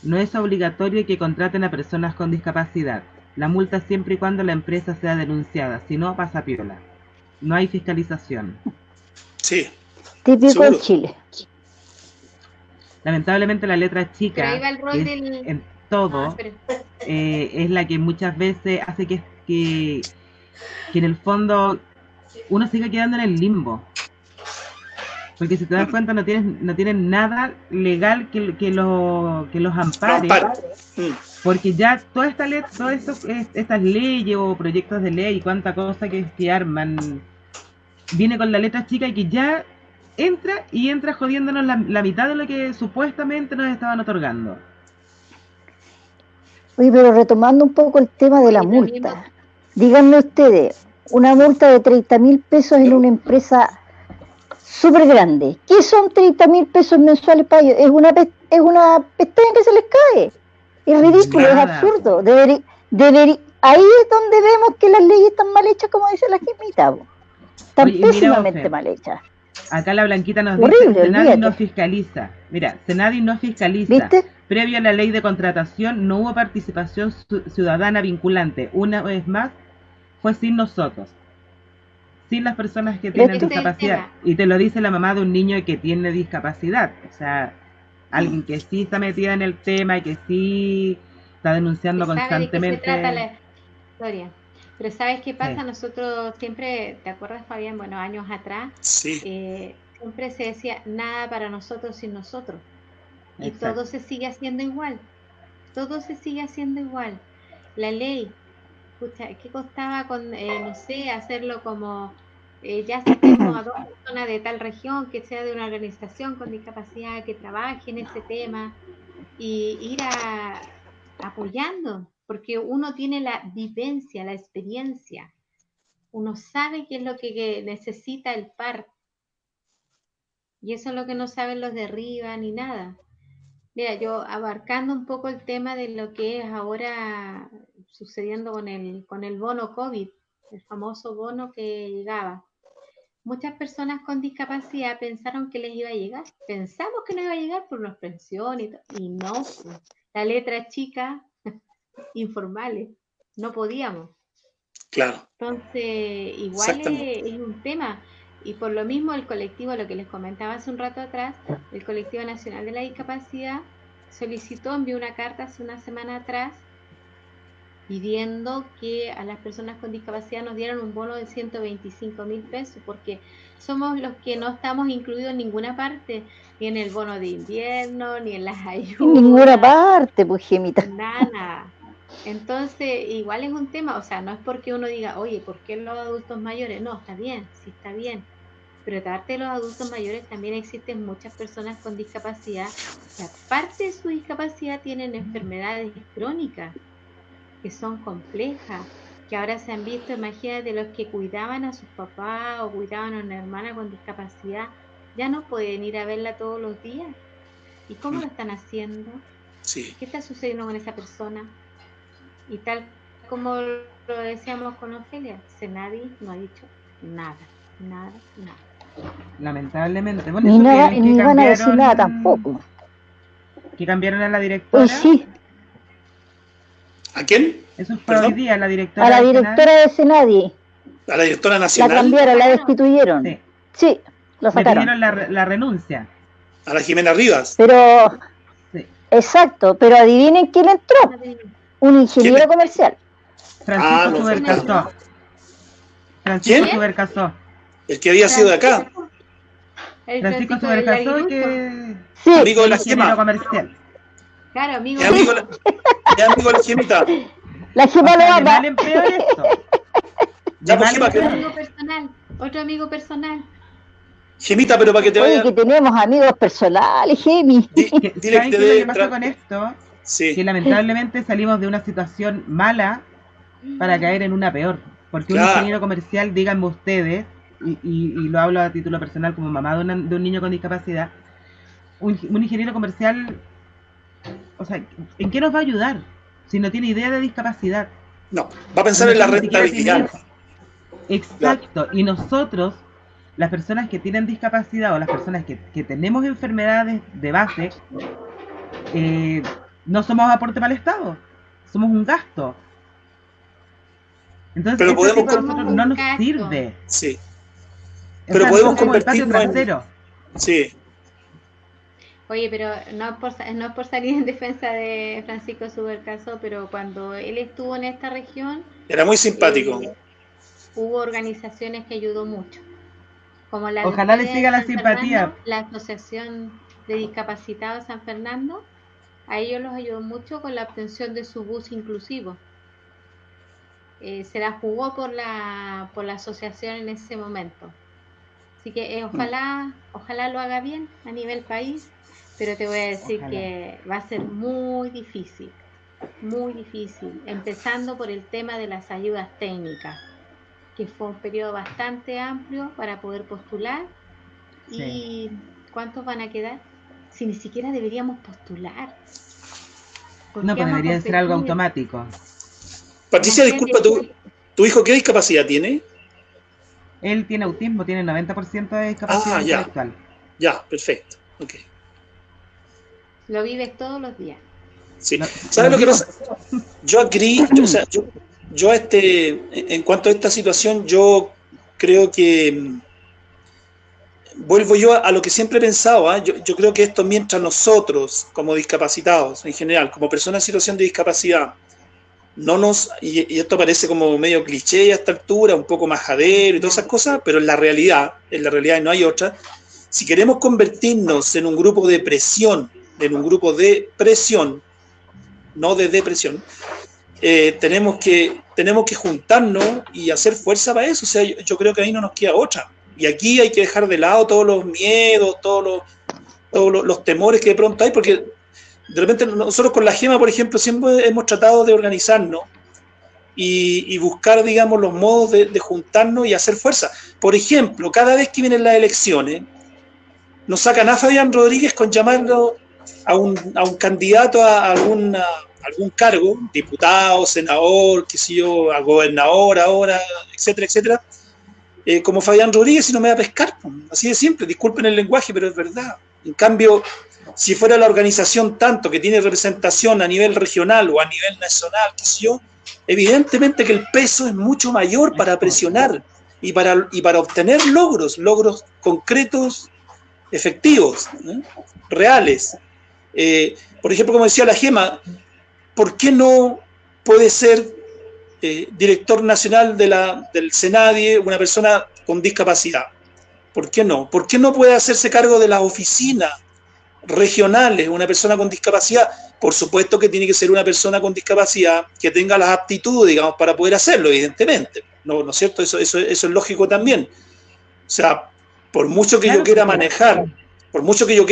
No es obligatorio que contraten a personas con discapacidad. La multa siempre y cuando la empresa sea denunciada, si no, pasa piola. No hay fiscalización. Sí. Típico en Chile. Lamentablemente la letra chica, pero ahí va el rol en todo, es la que muchas veces hace que en el fondo uno siga quedando en el limbo. Porque si te das cuenta no tienen nada legal que los ampare. Porque ya todas estas leyes o proyectos de ley y cuánta cosa que arman viene con la letra chica y que ya entra jodiéndonos la mitad de lo que supuestamente nos estaban otorgando. Oye, pero retomando un poco el tema de la multa, díganme ustedes, una multa de 30.000 pesos en una empresa súper grande, ¿qué son 30.000 pesos mensuales para ellos? Es una pestaña que se les cae, es ridículo, nada. Es absurdo, ahí es donde vemos que las leyes están mal hechas, como dice la Jimita, están pésimamente mal hechas. Acá la Blanquita nos dice, Senadi no fiscaliza. Mira, Senadi no fiscaliza. ¿Viste? Previo a la ley de contratación no hubo participación ciudadana vinculante. Una vez más, fue sin nosotros. sin las personas que Pero tienen ese es el discapacidad. tema. Y te lo dice la mamá de un niño que tiene discapacidad. O sea, alguien que sí está metida en el tema y que sí está denunciando Que sabe de qué se trata constantemente. la historia. Pero ¿sabes qué pasa? Sí, Nosotros siempre, ¿te acuerdas, Fabián? Bueno, años atrás, Sí, siempre se decía nada para nosotros sin nosotros. Y todo exacto. se sigue haciendo igual. Todo se sigue haciendo igual. La ley, pucha, ¿qué costaba con, no sé, hacerlo como, ya saquemos a dos personas de tal región, que sea de una organización con discapacidad, que trabaje en ese tema, y ir apoyando, porque uno tiene la vivencia, la experiencia, uno sabe qué es lo que necesita el par, y eso es lo que no saben los de arriba ni nada. Mira, yo abarcando un poco el tema de lo que es ahora sucediendo con el bono COVID, el famoso bono que llegaba. Muchas personas con discapacidad pensaron que les iba a llegar. Pensamos que no iba a llegar por una pensión y no. Pues. La letra chica, informales, no podíamos. claro, Entonces, igual exactamente. es un tema. Y por lo mismo el colectivo, lo que les comentaba hace un rato atrás, el Colectivo Nacional de la Discapacidad solicitó, envió una carta hace una semana atrás pidiendo que a las personas con discapacidad nos dieran un bono de 125.000 pesos, porque somos los que no estamos incluidos en ninguna parte, ni en el bono de invierno, ni en las En ninguna ayudas, parte, pues, Gemita. nada. Entonces, igual es un tema, o sea, no es porque uno diga, oye, ¿por qué los adultos mayores? No, está bien, sí está bien. Pero aparte de los adultos mayores, también existen muchas personas con discapacidad que aparte de su discapacidad tienen enfermedades crónicas que son complejas, que ahora se han visto, imagínate, los que cuidaban a sus papás o cuidaban a una hermana con discapacidad, ya no pueden ir a verla todos los días. ¿Y cómo Mm, lo están haciendo? Sí, ¿Qué está sucediendo con esa persona? Y tal como lo decíamos con Ofelia, Senadi no ha dicho nada, nada, nada. Lamentablemente. Bueno, Ni nada, supieron ni van a decir nada tampoco. que cambiaron a la Hoy directora. sí, ¿a quién? Eso fue hoy Perdón, día, la a directora la de directora Senadi. de Senadi a la directora la nacional, Sí, cambiaron, la sacaron. destituyeron. Sí, Sí, la le sacaron. pidieron la renuncia. a la Jimena Rivas. Pero, Sí. exacto, pero adivinen quién entró. Un ingeniero ¿Quién? comercial. Francisco No, ¿Quién entró? Francisco ¿quién? ¿Quién? Subercasó. El que había sido de acá, Francisco, el Francisco Francisco del Subercasó, Larguirucho. que Sí, amigo de es la ingeniero Gema, comercial. Claro, amigo es amigo, mío. es amigo de la Gemita. la O Gema lo sea, de mal ama. en peor esto. De Ya, pues mal en Gema, Otro peor. amigo personal, otro amigo personal. Gemita, pero para que te Oye, vaya, que tenemos amigos personales, Gemi. dile que ¿Saben te qué es lo que dé, pasa con esto? Que sí, lamentablemente salimos de una situación mala para caer en una peor. Porque un claro, ingeniero comercial, díganme ustedes, y lo hablo a título personal como mamá de un niño con discapacidad, un ingeniero comercial, o sea, ¿en qué nos va a ayudar si no tiene idea de discapacidad? no, va a A lo pensar en la mejor ni siquiera tiene rentabilidad, eso. claro, Exacto. Y nosotros, las personas que tienen discapacidad o las personas que tenemos enfermedades de base, eh, no somos aporte para el Estado, somos un gasto. Entonces, pero ese podemos, tipo a Somos nosotros no un nos gasto. sirve. sí, O pero sea, podemos nosotros somos el patio convertirnos en, trasero. sí, Oye, pero no es por salir en defensa de Francisco Subercaso, pero cuando él estuvo en esta región, era muy simpático. hubo organizaciones que ayudó mucho, como la de Ojalá le ustedes siga en la San simpatía. Fernando, la Asociación de Discapacitados San Fernando, a ellos los ayudó mucho con la obtención de su bus inclusivo. Se la jugó por la asociación en ese momento. Así que ojalá lo haga bien a nivel país, pero te voy a decir Ojalá. que va a ser muy difícil, empezando por el tema de las ayudas técnicas, que fue un periodo bastante amplio para poder postular. Sí. ¿Y cuántos van a quedar? Si ni siquiera deberíamos postular. ¿Por No, qué pues vamos a debería ser algo competir? automático. Patricia, Imagínate, disculpa, ¿tu hijo qué discapacidad tiene? Él tiene autismo, tiene 90% de discapacidad Ah, intelectual. ya, perfecto, ok. lo vives todos los días. Sí. Lo, ¿Sabes lo lo que vivo. pasa? Yo en cuanto a esta situación, yo creo que vuelvo yo a lo que siempre he pensado, ¿eh? Yo creo que esto, mientras nosotros, como discapacitados en general, como personas en situación de discapacidad, y esto parece como medio cliché a esta altura, un poco majadero y todas esas cosas, pero en la realidad y no hay otra, si queremos convertirnos en un grupo de presión, no de depresión, tenemos que juntarnos y hacer fuerza para eso. O sea, yo creo que ahí no nos queda otra. Y aquí hay que dejar de lado todos los miedos, todos los temores que de pronto hay, porque de repente nosotros con la GEMA, por ejemplo, siempre hemos tratado de organizarnos y buscar, digamos, los modos de juntarnos y hacer fuerza. Por ejemplo, cada vez que vienen las elecciones, nos sacan a Fabián Rodríguez con llamarlo a un candidato a algún cargo, diputado, senador, qué sé yo, a gobernador ahora, etcétera, etcétera, como Fabián Rodríguez, y no me va a pescar, así de simple, disculpen el lenguaje, pero es verdad. En cambio, si fuera la organización tanto que tiene representación a nivel regional o a nivel nacional, qué sé yo, evidentemente que el peso es mucho mayor para presionar y para obtener logros concretos, efectivos, reales. Por ejemplo, como decía la Gema, ¿por qué no puede ser director nacional del Senadie una persona con discapacidad? ¿Por qué no? ¿Por qué no puede hacerse cargo de las oficinas regionales una persona con discapacidad? Por supuesto que tiene que ser una persona con discapacidad que tenga las aptitudes, digamos, para poder hacerlo, evidentemente. ¿No es cierto? Eso es lógico también. O sea, por mucho que yo quiera manejar, por mucho que yo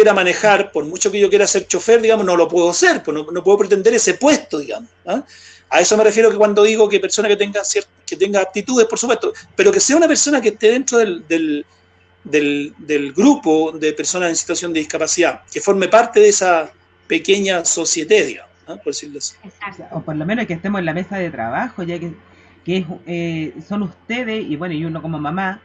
quiera ser chofer, digamos, no lo puedo ser, pues no puedo pretender ese puesto, digamos. ¿Eh? A eso me refiero que cuando digo que persona que tenga aptitudes, por supuesto, pero que sea una persona que esté dentro del grupo de personas en situación de discapacidad, que forme parte de esa pequeña sociedad, digamos, ¿eh? Por decirlo así. O por lo menos que estemos en la mesa de trabajo, ya son ustedes, y bueno, y uno como mamá,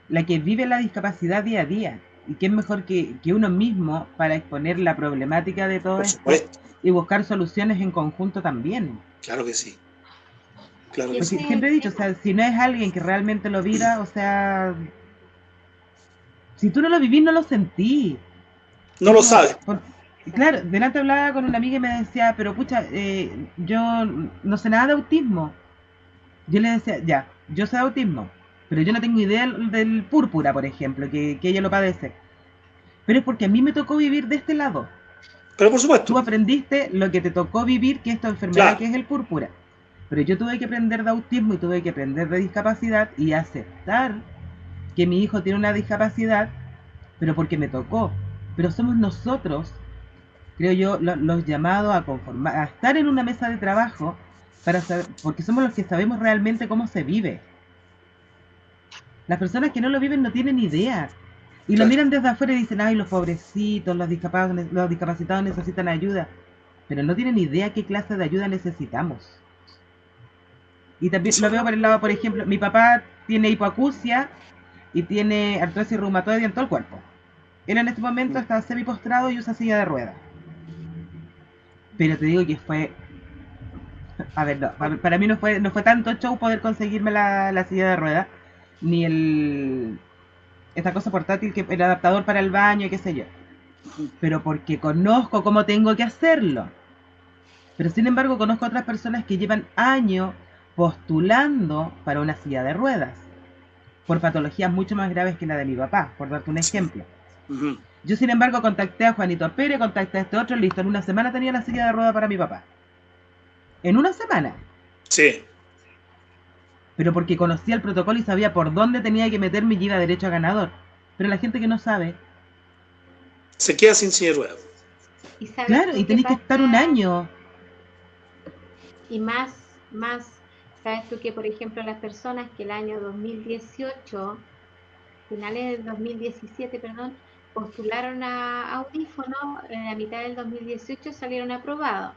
la que vive la discapacidad día a día. Y qué es mejor que uno mismo para exponer la problemática de todo esto y buscar soluciones en conjunto también. Claro que sí. Claro que Porque sí. siempre he dicho, o sea, si no es alguien que realmente lo viva, o sea, si tú no lo vivís, no lo sentís. No lo sabes. Claro, delante hablaba con una amiga y me decía, pero pucha, yo no sé nada de autismo. Yo le decía, ya, yo sé de autismo, pero yo no tengo idea del púrpura, por ejemplo, que ella lo padece. Pero es porque a mí me tocó vivir de este lado. Pero por supuesto. Tú aprendiste lo que te tocó vivir, que es esta enfermedad, que es el púrpura. Pero yo tuve que aprender de autismo y tuve que aprender de discapacidad y aceptar que mi hijo tiene una discapacidad, pero porque me tocó. Pero somos nosotros, creo yo, los llamados a estar en una mesa de trabajo para saber, porque somos los que sabemos realmente cómo se vive. Las personas que no lo viven no tienen idea. Y lo miran desde afuera y dicen, ay, los pobrecitos, los discapacitados necesitan ayuda. Pero no tienen idea qué clase de ayuda necesitamos. Y también lo veo por el lado, por ejemplo, mi papá tiene hipoacusia y tiene artrosis reumatoide en todo el cuerpo. Él en este momento está semi-postrado y usa silla de ruedas. Pero te digo que fue... A ver, no, para mí no fue tanto show poder conseguirme la silla de ruedas, ni esta cosa portátil, que el adaptador para el baño, qué sé yo. Pero porque conozco cómo tengo que hacerlo. Pero sin embargo conozco a otras personas que llevan años postulando para una silla de ruedas, por patologías mucho más graves que la de mi papá, por darte un ejemplo. Yo sin embargo contacté a Juanito Pérez, contacté a este otro, listo, en una semana tenía la silla de ruedas para mi papá. En una semana. Sí. Pero porque conocía el protocolo y sabía por dónde tenía que meterme y iba derecho a ganador. Pero la gente que no sabe... se queda sin silla de ruedas. Claro, y tenés que estar un año. Y más, sabes tú que, por ejemplo, las personas que el año 2018, finales del 2017, perdón, postularon a audífono, en la mitad del 2018 salieron aprobados.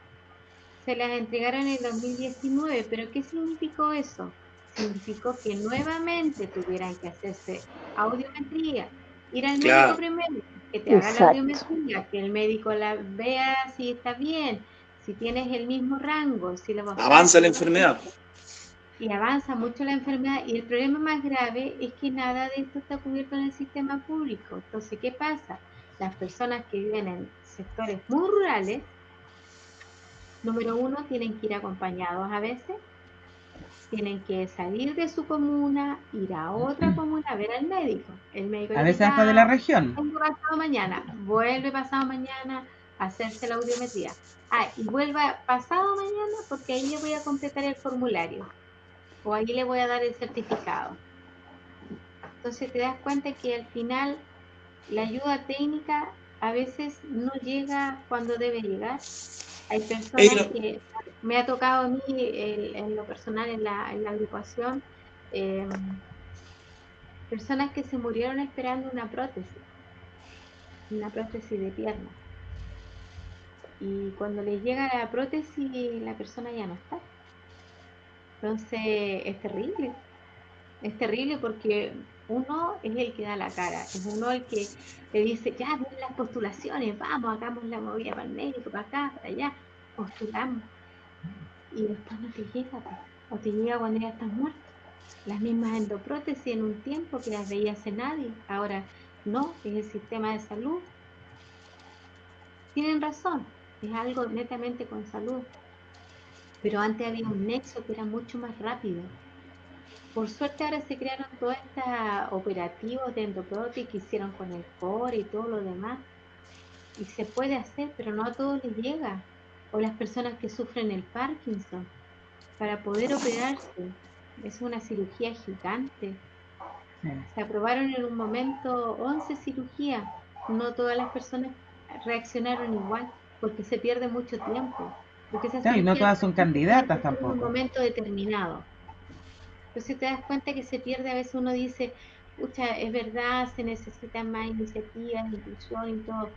Se las entregaron en el 2019, pero ¿qué significó eso? Significó que nuevamente tuvieran que hacerse audiometría, ir al médico primero, que te haga la audiometría, que el médico la vea si está bien, si tienes el mismo rango, si lo vas avanza la enfermedad. y avanza mucho la enfermedad, y el problema más grave es que nada de esto está cubierto en el sistema público. Entonces, ¿qué pasa? Las personas que viven en sectores muy rurales, número uno, tienen que ir acompañados a veces, tienen que salir de su comuna, ir a otra comuna a ver al médico. El médico A le veces dice, hasta de la región. vengo pasado mañana, vuelve pasado mañana a hacerse la audiometría. Y vuelva pasado mañana porque ahí le voy a completar el formulario o ahí le voy a dar el certificado. Entonces te das cuenta que al final la ayuda técnica a veces no llega cuando debe llegar. Hay personas que me ha tocado a mí en lo personal en la agrupación, personas que se murieron esperando una prótesis de pierna. Y cuando les llega la prótesis, la persona ya no está. Entonces es terrible porque uno es el que da la cara, es uno el que le dice, ya, ven las postulaciones, vamos, hagamos la movida para el médico, para acá, para allá, postulamos. Y después no te llega, o te llega cuando ya estás muerto. Las mismas endoprótesis en un tiempo que las veía hace nadie, ahora no, es el sistema de salud. Tienen razón, es algo netamente con salud. Pero antes había un nexo que era mucho más rápido. Por suerte ahora se crearon todos estos operativos de endoprótesis que hicieron con el core y todo lo demás. Y se puede hacer, pero no a todos les llega. O las personas que sufren el Parkinson, para poder operarse, es una cirugía gigante. Se aprobaron en un momento 11 cirugías. No todas las personas reaccionaron igual, porque se pierde mucho tiempo. Porque y no todas son candidatas tampoco. En un momento determinado. Entonces te das cuenta que se pierde, a veces uno dice, pucha, es verdad, se necesitan más iniciativas, inclusión y todo,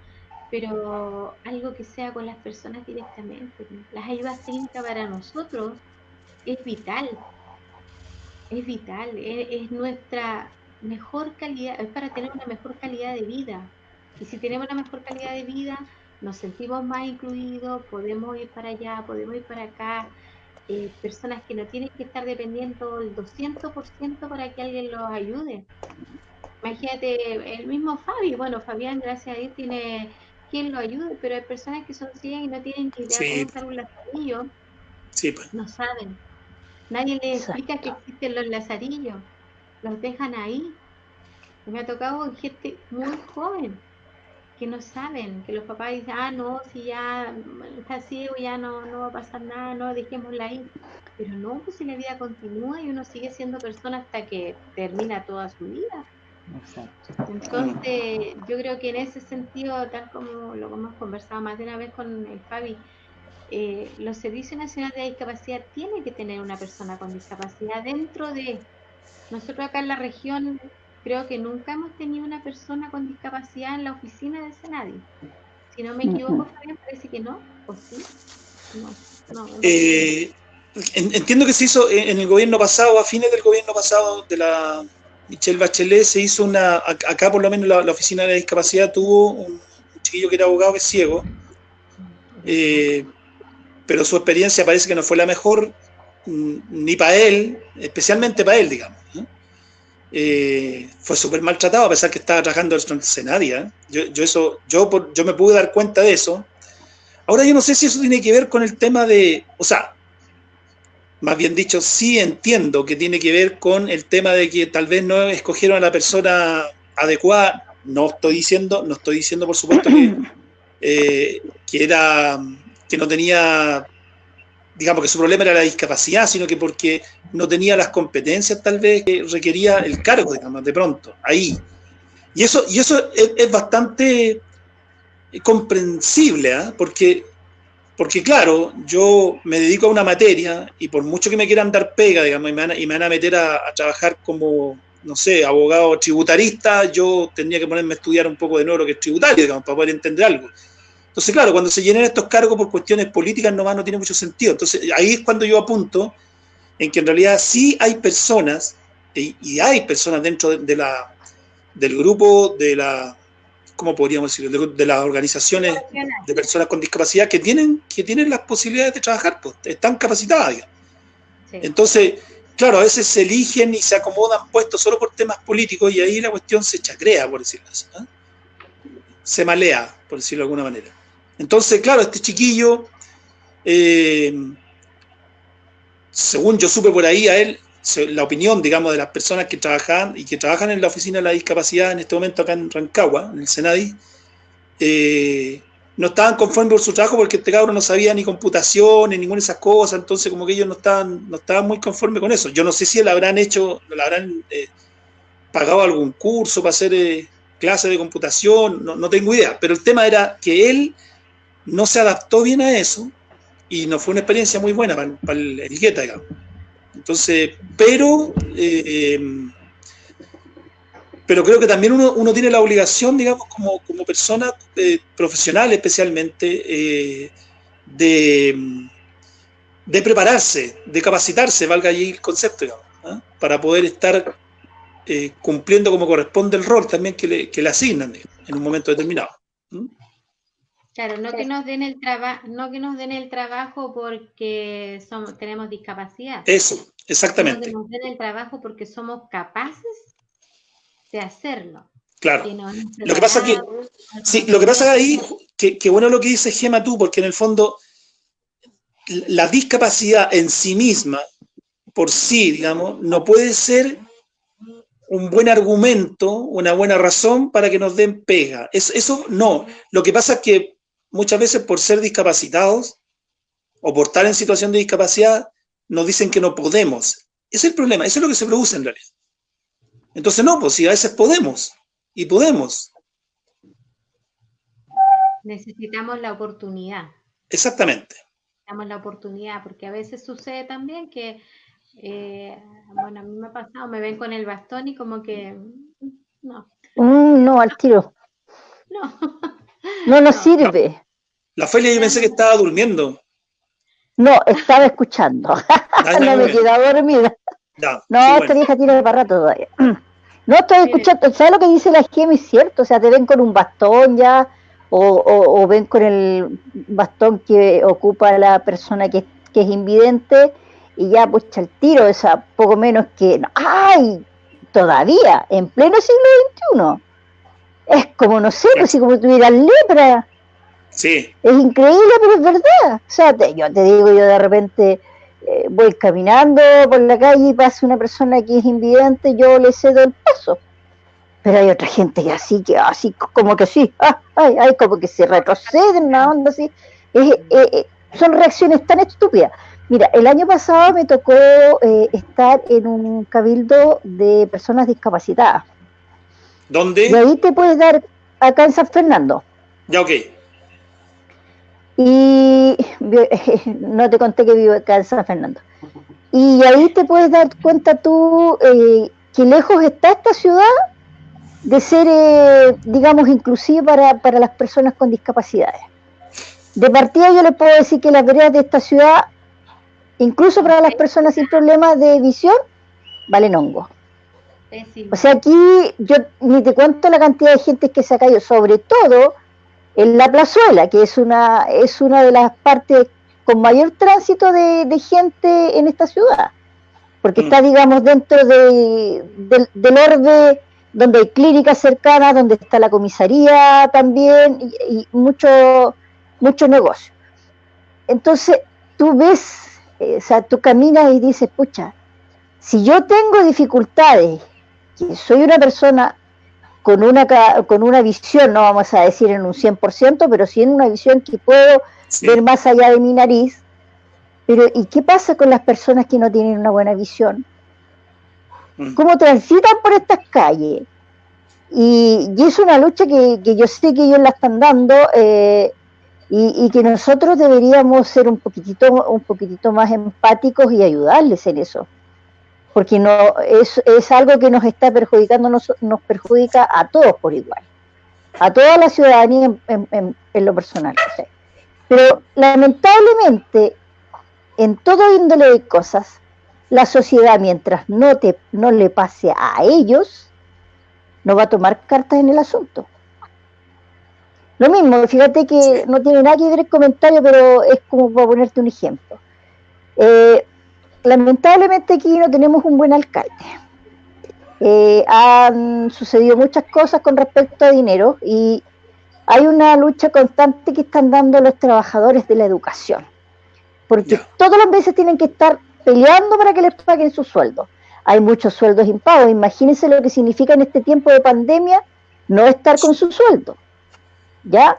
pero algo que sea con las personas directamente. Las ayudas técnicas para nosotros es vital, es nuestra mejor calidad, es para tener una mejor calidad de vida. Y si tenemos una mejor calidad de vida, nos sentimos más incluidos, podemos ir para allá, podemos ir para acá. Personas que no tienen que estar dependiendo del 200% para que alguien los ayude. Imagínate, el mismo Fabi, bueno, Fabián, gracias a Dios, tiene quien lo ayude, pero hay personas que son ciegas y no tienen ni idea cómo usar un lazarillo. Sí, pues. No saben. Nadie les explica que existen los lazarillos. Los dejan ahí. Me ha tocado gente muy joven que no saben, que los papás dicen, no, si ya está ciego, ya no va a pasar nada, no, dejémosla ahí. Pero no, pues si la vida continúa y uno sigue siendo persona hasta que termina toda su vida. Exacto. Entonces, yo creo que en ese sentido, tal como lo hemos conversado más de una vez con el Fabi, los servicios nacionales de discapacidad tienen que tener una persona con discapacidad dentro de... Nosotros acá en la región creo que nunca hemos tenido una persona con discapacidad en la oficina del Senadi. Si no me equivoco, Fabián, parece que no, ¿o sí? No. Entiendo que se hizo en el gobierno pasado, a fines del gobierno pasado de la Michelle Bachelet, se hizo acá por lo menos la oficina de la discapacidad tuvo un chiquillo que era abogado, que es ciego, pero su experiencia parece que no fue la mejor, ni para él, especialmente para él, digamos, ¿no? Fue súper maltratado a pesar que estaba trabajando en el Senadi, ¿eh? Yo me pude dar cuenta de eso. Ahora yo no sé si eso tiene que ver con el tema de, o sea, más bien dicho, sí entiendo que tiene que ver con el tema de que tal vez no escogieron a la persona adecuada. No estoy diciendo por supuesto que no tenía, digamos que su problema era la discapacidad, sino que porque no tenía las competencias tal vez que requería el cargo, digamos, de pronto, ahí. Y eso es bastante comprensible, ¿eh? Porque claro, yo me dedico a una materia y por mucho que me quieran dar pega, digamos, y me van a meter a trabajar como, no sé, abogado tributarista, yo tendría que ponerme a estudiar un poco de nuevo lo que es tributario, digamos, para poder entender algo. Entonces, claro, cuando se llenen estos cargos por cuestiones políticas nomás no tiene mucho sentido. Entonces, ahí es cuando yo apunto en que en realidad sí hay personas, y hay personas dentro del grupo de la, ¿cómo podríamos decirlo?, de las organizaciones de personas con discapacidad que tienen las posibilidades de trabajar, pues, están capacitadas, digamos. Sí. Entonces, claro, a veces se eligen y se acomodan puestos solo por temas políticos y ahí la cuestión se chacrea, por decirlo así, ¿no? Se malea, por decirlo de alguna manera. Entonces, claro, este chiquillo, según yo supe por ahí, a él, la opinión, digamos, de las personas que trabajan y que trabajan en la oficina de la discapacidad en este momento acá en Rancagua, en el Senadi, no estaban conformes por su trabajo porque este cabrón no sabía ni computación ni ninguna de esas cosas, entonces como que ellos no estaban muy conformes con eso. Yo no sé si le habrán pagado algún curso para hacer clases de computación, no tengo idea, pero el tema era que él no se adaptó bien a eso y no fue una experiencia muy buena para el etiqueta, digamos. Entonces, pero creo que también uno tiene la obligación, digamos, como persona profesional especialmente, de prepararse, de capacitarse, valga allí el concepto, digamos, ¿eh? Para poder estar cumpliendo como corresponde el rol también que le asignan, digamos, en un momento determinado. ¿Mm? Claro, no que nos den el trabajo porque tenemos discapacidad. Eso, exactamente. Que nos den el trabajo porque somos capaces de hacerlo. Claro. Lo que pasa ahí, que bueno lo que dice Gema tú, porque en el fondo la discapacidad en sí misma, por sí, digamos, no puede ser un buen argumento, una buena razón para que nos den pega. Eso no. Lo que pasa es que muchas veces por ser discapacitados o por estar en situación de discapacidad nos dicen que no podemos. Ese es el problema, eso es lo que se produce en realidad. Entonces no, pues si a veces podemos, y podemos. Necesitamos la oportunidad. Exactamente. Necesitamos la oportunidad, porque a veces sucede también que, bueno, a mí me ha pasado, me ven con el bastón y como que, no. No, al tiro. No sirve. La Felia yo pensé que estaba durmiendo. No, estaba escuchando. No me quedaba dormida. No, esta vieja tiene para rato todavía. No, estoy escuchando. ¿Sabes lo que dice la Gemi? Es cierto. O sea, te ven con un bastón ya, o ven con el bastón que ocupa la persona que es invidente, y ya pues el tiro, o sea, poco menos que. No, ¡ay! Todavía, en pleno siglo XXI. Es como, no sé, pues si como tuvieras lepra. Sí. Es increíble, pero es verdad. O sea, yo te digo, yo de repente voy caminando por la calle y pasa una persona que es invidente, yo le cedo el paso. Pero hay otra gente que así como que sí, ay, como que se retroceden, una onda así. Son reacciones tan estúpidas. Mira, el año pasado me tocó estar en un cabildo de personas discapacitadas. ¿Dónde? Y ahí te puedes dar, acá en San Fernando. Ya, ok. Y no te conté que vivo acá en San Fernando. Y ahí te puedes dar cuenta tú que lejos está esta ciudad de ser, digamos, inclusiva para las personas con discapacidades. De partida yo les puedo decir que las veredas de esta ciudad, incluso para las personas sin problemas de visión, valen hongo. O sea, aquí yo ni te cuento la cantidad de gente que se ha caído, sobre todo en la plazuela, que es una de las partes con mayor tránsito de gente en esta ciudad, porque está, digamos, dentro del orbe donde hay clínicas cercanas, donde está la comisaría también, y mucho negocio. Entonces, tú ves, o sea, tú caminas y dices, pucha, si yo tengo dificultades, que soy una persona con una visión, no vamos a decir en un 100%, pero sí en una visión que puedo ver más allá de mi nariz. Pero ¿y qué pasa con las personas que no tienen una buena visión? ¿Cómo transitan por estas calles? Y es una lucha que yo sé que ellos la están dando, y que nosotros deberíamos ser un poquitito más empáticos y ayudarles en eso. Porque no es algo que nos está perjudicando, nos perjudica a todos por igual, a toda la ciudadanía en lo personal. O sea. Pero lamentablemente, en todo índole de cosas, la sociedad, mientras no le pase a ellos, no va a tomar cartas en el asunto. Lo mismo, fíjate que no tiene nada que ver el comentario, pero es como para ponerte un ejemplo. lamentablemente aquí no tenemos un buen alcalde. Han sucedido muchas cosas con respecto a dinero y hay una lucha constante que están dando los trabajadores de la educación, porque todos los meses tienen que estar peleando para que les paguen sus sueldos. Hay muchos sueldos impagos. Imagínense lo que significa en este tiempo de pandemia no estar con su sueldo, ¿ya?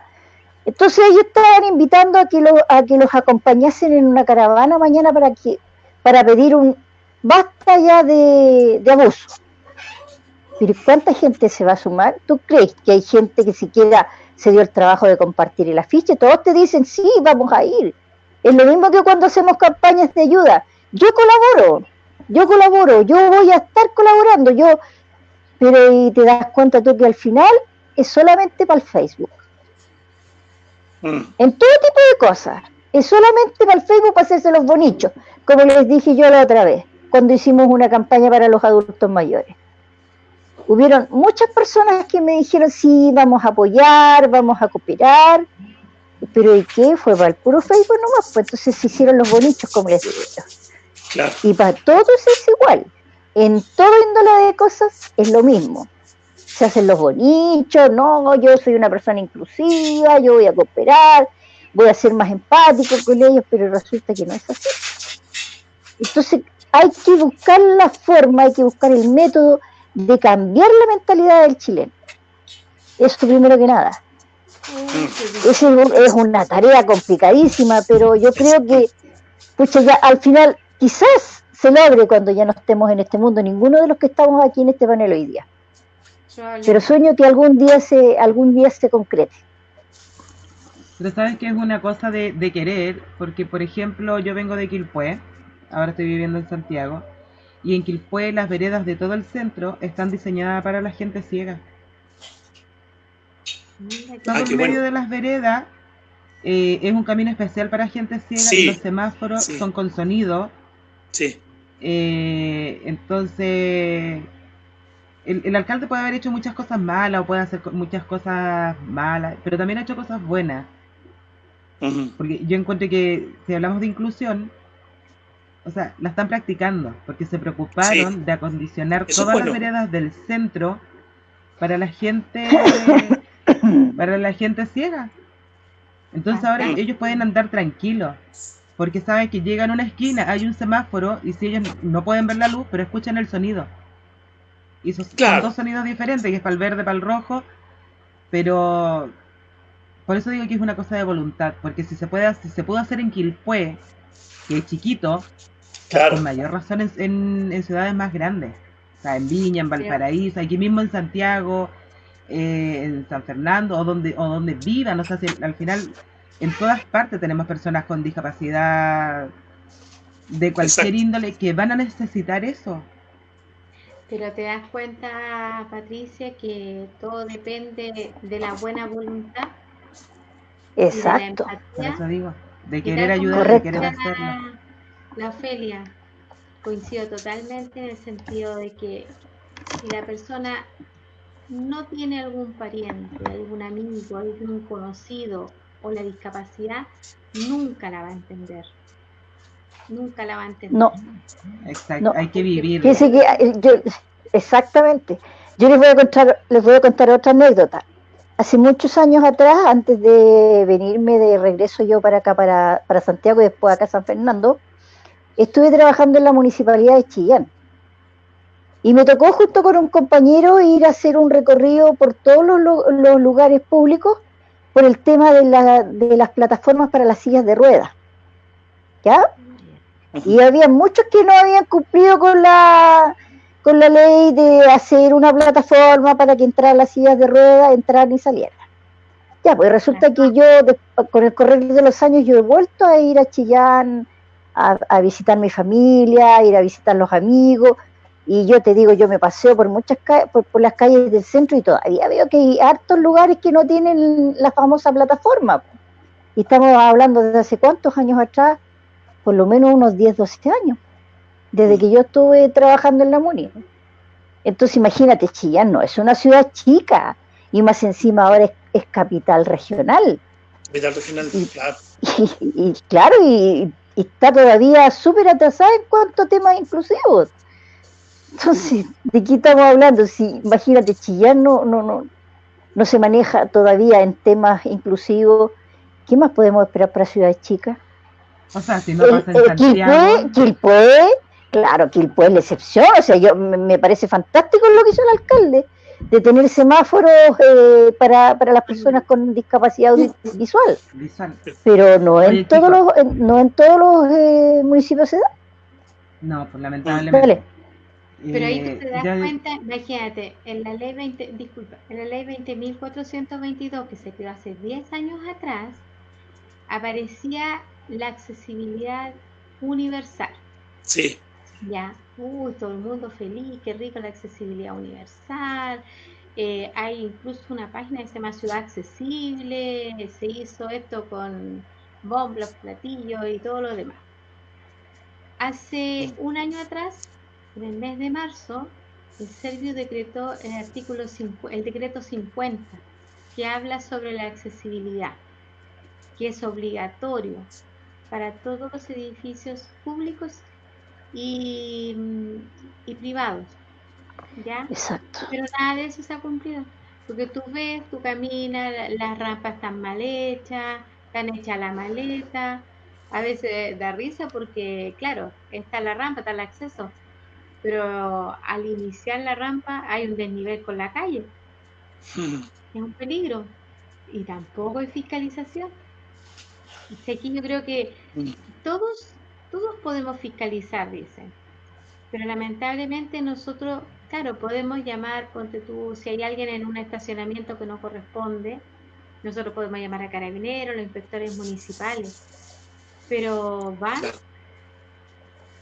Entonces ellos estaban invitando a que los acompañasen en una caravana mañana para pedir un basta ya de abuso. Pero ¿cuánta gente se va a sumar? ¿Tú crees que hay gente que siquiera se dio el trabajo de compartir el afiche? Todos te dicen, sí, vamos a ir. Es lo mismo que cuando hacemos campañas de ayuda. Yo colaboro, yo voy a estar colaborando, pero y te das cuenta tú que al final es solamente para el Facebook. En todo tipo de cosas. Es solamente para el Facebook para hacerse los bonichos, como les dije yo la otra vez, cuando hicimos una campaña para los adultos mayores. Hubieron muchas personas que me dijeron, sí, vamos a apoyar, vamos a cooperar, pero ¿y qué? Fue para el puro Facebook nomás, pues entonces se hicieron los bonichos, como les digo yo. Claro. Y para todos es igual. En toda índole de cosas es lo mismo. Se hacen los bonichos, no, yo soy una persona inclusiva, yo voy a cooperar, voy a ser más empático con ellos, pero resulta que no es así. Entonces hay que buscar la forma, hay que buscar el método de cambiar la mentalidad del chileno. Eso primero que nada. Esa es una tarea complicadísima, pero yo creo que ya al final quizás se logre cuando ya no estemos en este mundo, ninguno de los que estamos aquí en este panel hoy día. Pero sueño que algún día se concrete. Pero sabes que es una cosa de querer, porque por ejemplo yo vengo de Quilpué, ahora estoy viviendo en Santiago, y en Quilpué las veredas de todo el centro están diseñadas para la gente ciega. Todo el medio de las veredas es un camino especial para gente ciega, y los semáforos son con sonido. Sí. Entonces el alcalde puede haber hecho muchas cosas malas o puede hacer muchas cosas malas, pero también ha hecho cosas buenas. Porque yo encuentro que si hablamos de inclusión, o sea, la están practicando, porque se preocuparon de acondicionar todas las veredas del centro para la gente ciega. Entonces ahora ellos pueden andar tranquilos, porque saben que llegan a una esquina, hay un semáforo, y si ellos no pueden ver la luz, pero escuchan el sonido. Y esos son dos sonidos diferentes, que es para el verde, para el rojo, pero por eso digo que es una cosa de voluntad, porque si se pudo hacer en Quilpué, que es chiquito, con mayor razón en ciudades más grandes, o sea, en Viña, en Valparaíso, aquí mismo en Santiago, en San Fernando, o donde vivan, o sea, si al final en todas partes tenemos personas con discapacidad de cualquier índole que van a necesitar eso. Pero te das cuenta, Patricia, que todo depende de la buena voluntad. Exacto. Por eso digo, de querer ayudar, de querer hacerlo. La Ofelia, coincido totalmente en el sentido de que si la persona no tiene algún pariente, algún amigo, algún conocido o la discapacidad, nunca la va a entender. Nunca la va a entender. No. Exacto, no. Hay que vivir. Exactamente. Yo les voy a contar otra anécdota. Hace muchos años atrás, antes de venirme de regreso yo para acá, para Santiago y después acá a San Fernando, estuve trabajando en la municipalidad de Chillán. Y me tocó junto con un compañero ir a hacer un recorrido por todos los lugares públicos por el tema de las plataformas para las sillas de ruedas. ¿Ya? Y había muchos que no habían cumplido con la ley de hacer una plataforma para que entraran las sillas de ruedas, entraran y salieran. Ya, pues resulta que yo, con el correr de los años, yo he vuelto a ir a Chillán, a visitar mi familia, a ir a visitar los amigos, y yo te digo, yo me paseo por muchas por las calles del centro y todavía veo que hay hartos lugares que no tienen la famosa plataforma. Y estamos hablando desde hace cuántos años atrás, por lo menos unos 10, 12 años, desde que yo estuve trabajando en la MUNI. Entonces imagínate, Chillán no es una ciudad chica, y más encima ahora es capital regional. Capital regional, claro. Y claro, y está todavía súper atrasada en cuanto a temas inclusivos. Entonces, ¿de qué estamos hablando? Si, imagínate, Chillán no se maneja todavía en temas inclusivos. ¿Qué más podemos esperar para ciudades chicas? O sea, si no pasa en Santiago. Quilpué, claro, Quilpué es la excepción. O sea, me parece fantástico lo que hizo el alcalde, de tener semáforos para las personas con discapacidad visual. Pero no en todos los municipios se da. No, pues lamentablemente. Dale. Pero ahí tú te das cuenta, imagínate, en la ley 20.422, que se creó hace 10 años atrás, aparecía la accesibilidad universal. Sí. Ya, todo el mundo feliz, qué rico la accesibilidad universal. Hay incluso una página que se llama Ciudad Accesible, se hizo esto con bombos, platillos y todo lo demás. Hace un año atrás, en el mes de marzo, el Servio decretó el decreto 50, que habla sobre la accesibilidad, que es obligatorio para todos los edificios públicos y privados, ¿ya? Exacto. Pero nada de eso se ha cumplido, porque tú caminas, las rampas están mal hechas, están hechas la maleta, a veces da risa porque, claro, está la rampa, está el acceso, pero al iniciar la rampa hay un desnivel con la calle, es un peligro, y tampoco hay fiscalización. Aquí yo creo que todos podemos fiscalizar, dicen, pero lamentablemente nosotros, claro, podemos llamar, ponte tú, si hay alguien en un estacionamiento que no corresponde, nosotros podemos llamar a carabineros, los inspectores municipales, pero ¿van?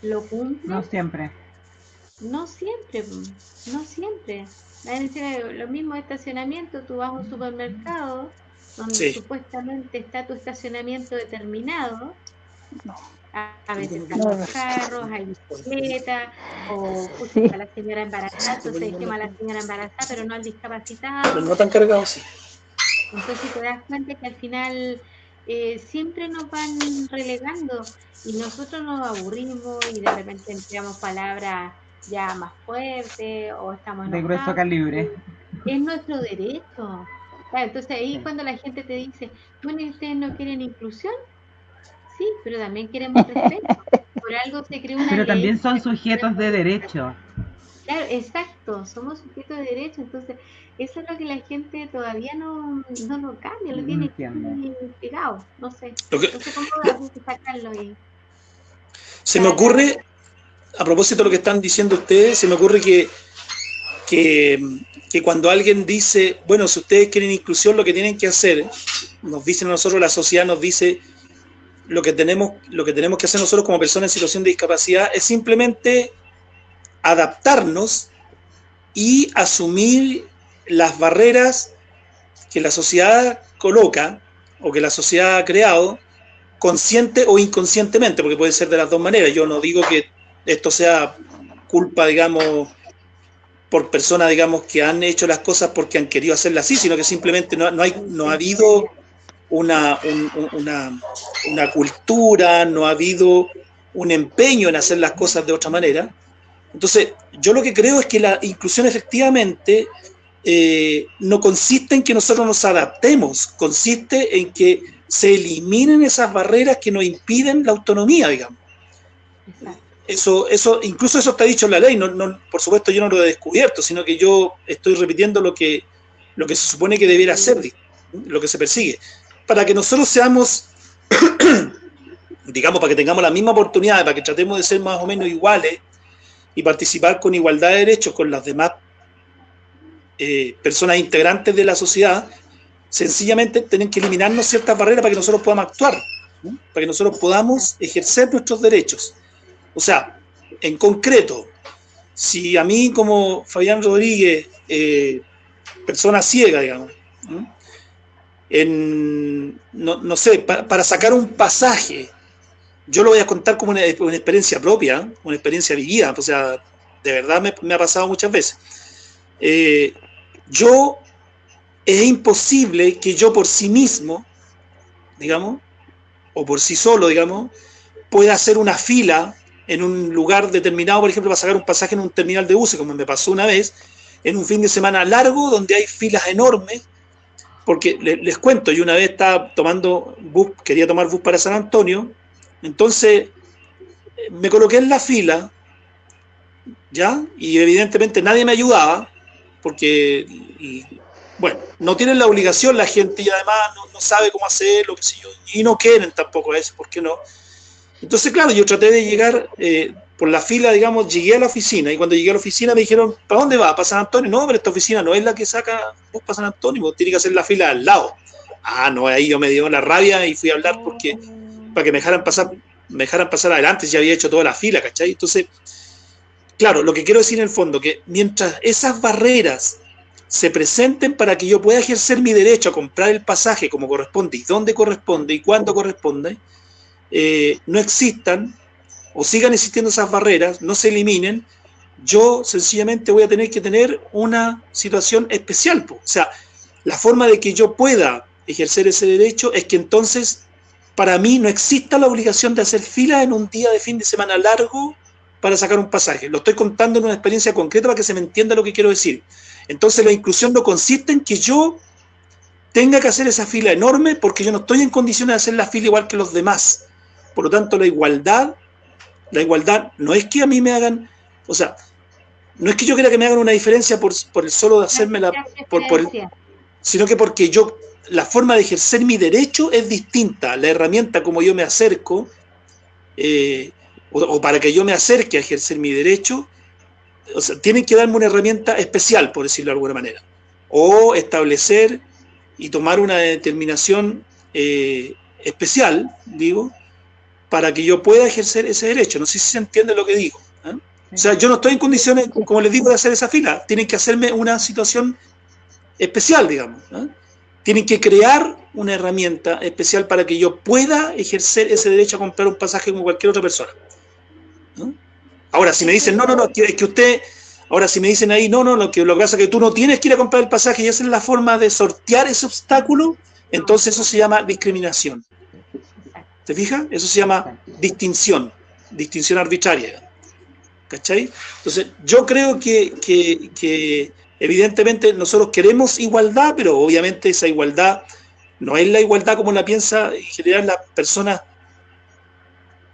¿Lo cumplen? No siempre. No siempre. Los mismos estacionamientos, tú vas a un supermercado donde supuestamente está tu estacionamiento determinado. A veces están los carros, hay bicicletas, o a la señora embarazada, entonces dejemos a la señora embarazada, pero no al discapacitado. Pero no tan cargado, sí. Entonces te das cuenta que al final siempre nos van relegando y nosotros nos aburrimos y de repente empleamos palabras ya más fuertes o estamos enojados. De grueso calibre. Es nuestro derecho. Claro, entonces ahí cuando la gente te dice, bueno, ¿y ustedes no quieren inclusión? Sí, pero también queremos respeto. Por algo se creó una Pero ley. también son sujetos de derecho. Claro, exacto, somos sujetos de derecho, entonces eso es lo que la gente todavía no lo cambia, lo tiene pegado, no sé cómo sacarlo ahí. Se me ocurre, a propósito de lo que están diciendo ustedes, se me ocurre que cuando alguien dice, bueno, si ustedes quieren inclusión, lo que tienen que hacer, nos dicen a nosotros, la sociedad nos dice, lo que tenemos que hacer nosotros como personas en situación de discapacidad es simplemente adaptarnos y asumir las barreras que la sociedad coloca o que la sociedad ha creado, consciente o inconscientemente, porque puede ser de las dos maneras. Yo no digo que esto sea culpa, digamos, por personas, digamos, que han hecho las cosas porque han querido hacerlas así, sino que simplemente no ha habido una cultura, no ha habido un empeño en hacer las cosas de otra manera. Entonces, yo lo que creo es que la inclusión efectivamente no consiste en que nosotros nos adaptemos, consiste en que se eliminen esas barreras que nos impiden la autonomía, digamos. Eso, incluso eso está dicho en la ley, no, por supuesto yo no lo he descubierto, sino que yo estoy repitiendo lo que se supone que debiera ser, lo que se persigue, para que nosotros seamos, digamos, para que tengamos la misma oportunidad, para que tratemos de ser más o menos iguales y participar con igualdad de derechos con las demás personas integrantes de la sociedad. Sencillamente tienen que eliminarnos ciertas barreras para que nosotros podamos actuar, ¿no? Para que nosotros podamos ejercer nuestros derechos. O sea, en concreto, si a mí como Fabián Rodríguez, persona ciega, digamos, no sé, para sacar un pasaje, yo lo voy a contar como una experiencia propia, una experiencia vivida, o sea, de verdad me ha pasado muchas veces. Es imposible que yo por sí mismo, digamos, o por sí solo, digamos, pueda hacer una fila en un lugar determinado, por ejemplo, para sacar un pasaje en un terminal de buses, como me pasó una vez, en un fin de semana largo, donde hay filas enormes, porque les cuento, yo una vez estaba tomando bus, quería tomar bus para San Antonio, entonces me coloqué en la fila, ¿ya? Y evidentemente nadie me ayudaba, porque, bueno, no tienen la obligación la gente y además no sabe cómo hacerlo, qué sé yo, y no quieren tampoco eso, ¿por qué no? Entonces, claro, yo traté de llegar por la fila, digamos, llegué a la oficina, y cuando llegué a la oficina me dijeron, ¿para dónde va? ¿Para San Antonio? No, pero esta oficina no es la que saca vos para San Antonio, vos tiene que hacer la fila al lado. Ah, no, ahí yo me dio la rabia y fui a hablar para que me dejaran pasar adelante, ya había hecho toda la fila, ¿cachai? Entonces, claro, lo que quiero decir en el fondo, que mientras esas barreras se presenten para que yo pueda ejercer mi derecho a comprar el pasaje como corresponde, y dónde corresponde, y cuándo corresponde, no existan o sigan existiendo esas barreras, no se eliminen, yo sencillamente voy a tener que tener una situación especial. O sea, la forma de que yo pueda ejercer ese derecho es que entonces para mí no exista la obligación de hacer fila en un día de fin de semana largo para sacar un pasaje. Lo estoy contando en una experiencia concreta para que se me entienda lo que quiero decir. Entonces la inclusión no consiste en que yo tenga que hacer esa fila enorme porque yo no estoy en condiciones de hacer la fila igual que los demás. Por lo tanto, la igualdad no es que a mí me hagan, o sea, no es que yo quiera que me hagan una diferencia por el solo de hacerme sino que porque la forma de ejercer mi derecho es distinta. La herramienta como yo me acerco, o para que yo me acerque a ejercer mi derecho, o sea, tienen que darme una herramienta especial, por decirlo de alguna manera. O establecer y tomar una determinación especial, digo, para que yo pueda ejercer ese derecho. No sé si se entiende lo que digo. ¿Eh? O sea, yo no estoy en condiciones, como les digo, de hacer esa fila. Tienen que hacerme una situación especial, digamos. ¿Eh? Tienen que crear una herramienta especial para que yo pueda ejercer ese derecho a comprar un pasaje como cualquier otra persona. ¿Eh? Ahora, si me dicen, no, es que usted... Ahora, si me dicen ahí, no, lo que pasa es que tú no tienes que ir a comprar el pasaje y esa es la forma de sortear ese obstáculo, entonces eso se llama discriminación. ¿Te fijas? Eso se llama distinción arbitraria. ¿Cachai? Entonces, yo creo que evidentemente nosotros queremos igualdad, pero obviamente esa igualdad no es la igualdad como la piensa en general las personas.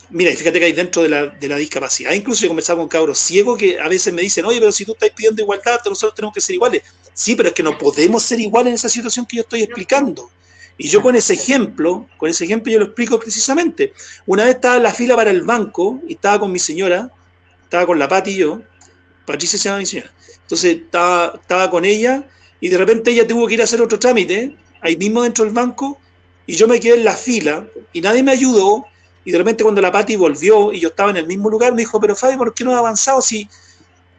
Mira, y fíjate que hay dentro de la discapacidad, incluso yo he conversado con cabros ciegos que a veces me dicen, oye, pero si tú estás pidiendo igualdad, nosotros tenemos que ser iguales. Sí, pero es que no podemos ser iguales en esa situación que yo estoy explicando. Y yo con ese ejemplo yo lo explico precisamente. Una vez estaba en la fila para el banco y estaba con mi señora, estaba con la Pati y yo, Patricia se llama mi señora. Entonces estaba con ella y de repente ella tuvo que ir a hacer otro trámite, ahí mismo dentro del banco, y yo me quedé en la fila y nadie me ayudó. Y de repente cuando la Pati volvió y yo estaba en el mismo lugar, me dijo, pero Fabi, ¿por qué no has avanzado?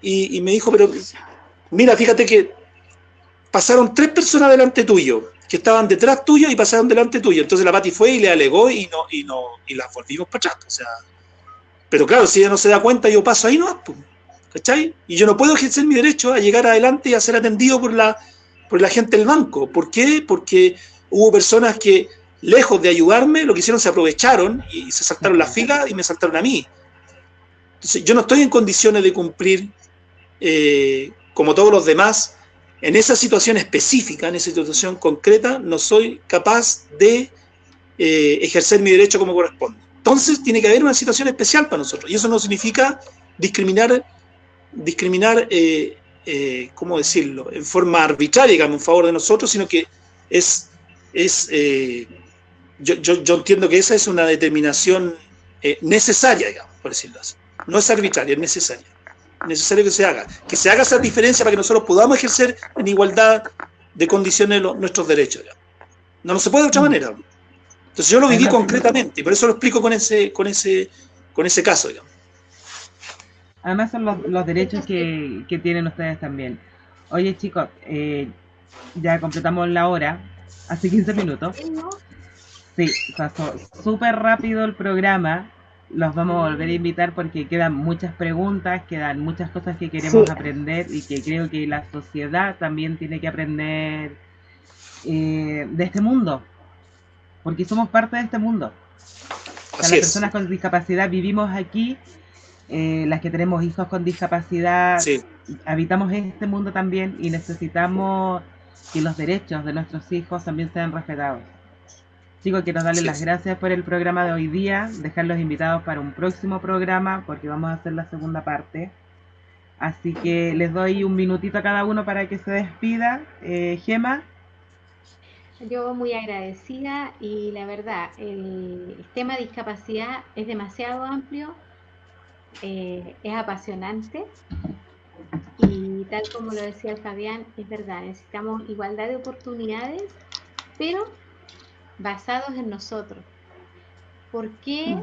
Y me dijo, pero mira, fíjate que pasaron 3 personas delante tuyo, que estaban detrás tuyo y pasaron delante tuyo. Entonces la Pati fue y le alegó y las volvimos para atrás. O sea, pero claro, si ella no se da cuenta, yo paso ahí, ¿no? ¿Cachai? Y yo no puedo ejercer mi derecho a llegar adelante y a ser atendido por la gente del banco. ¿Por qué? Porque hubo personas que, lejos de ayudarme, lo que hicieron se aprovecharon y se saltaron la fila y me saltaron a mí. Entonces, yo no estoy en condiciones de cumplir, como todos los demás, en esa situación específica, en esa situación concreta, no soy capaz de ejercer mi derecho como corresponde. Entonces, tiene que haber una situación especial para nosotros. Y eso no significa discriminar ¿cómo decirlo?, en forma arbitraria, digamos, en favor de nosotros, sino que yo entiendo que esa es una determinación necesaria, digamos, por decirlo así. No es arbitraria, es necesaria. Es necesario que se haga esa diferencia para que nosotros podamos ejercer en igualdad de condiciones nuestros derechos. Digamos. No se puede de otra manera. Entonces yo lo viví concretamente y por eso lo explico con ese caso, digamos. Además son los derechos que tienen ustedes también. Oye, chicos, ya completamos la hora, hace 15 minutos. Sí, pasó súper rápido el programa. Los vamos a volver a invitar porque quedan muchas preguntas, quedan muchas cosas que queremos aprender y que creo que la sociedad también tiene que aprender de este mundo, porque somos parte de este mundo. O sea, las personas con discapacidad vivimos aquí, las que tenemos hijos con discapacidad, Sí. habitamos este mundo también y necesitamos que los derechos de nuestros hijos también sean respetados. Chicos, quiero darles las gracias por el programa de hoy día, dejarlos invitados para un próximo programa porque vamos a hacer la segunda parte. Así que les doy un minutito a cada uno para que se despida. Gema. Yo muy agradecida y la verdad, el tema de discapacidad es demasiado amplio, es apasionante y tal como lo decía el Fabián, es verdad, necesitamos igualdad de oportunidades, pero basados en nosotros. Porque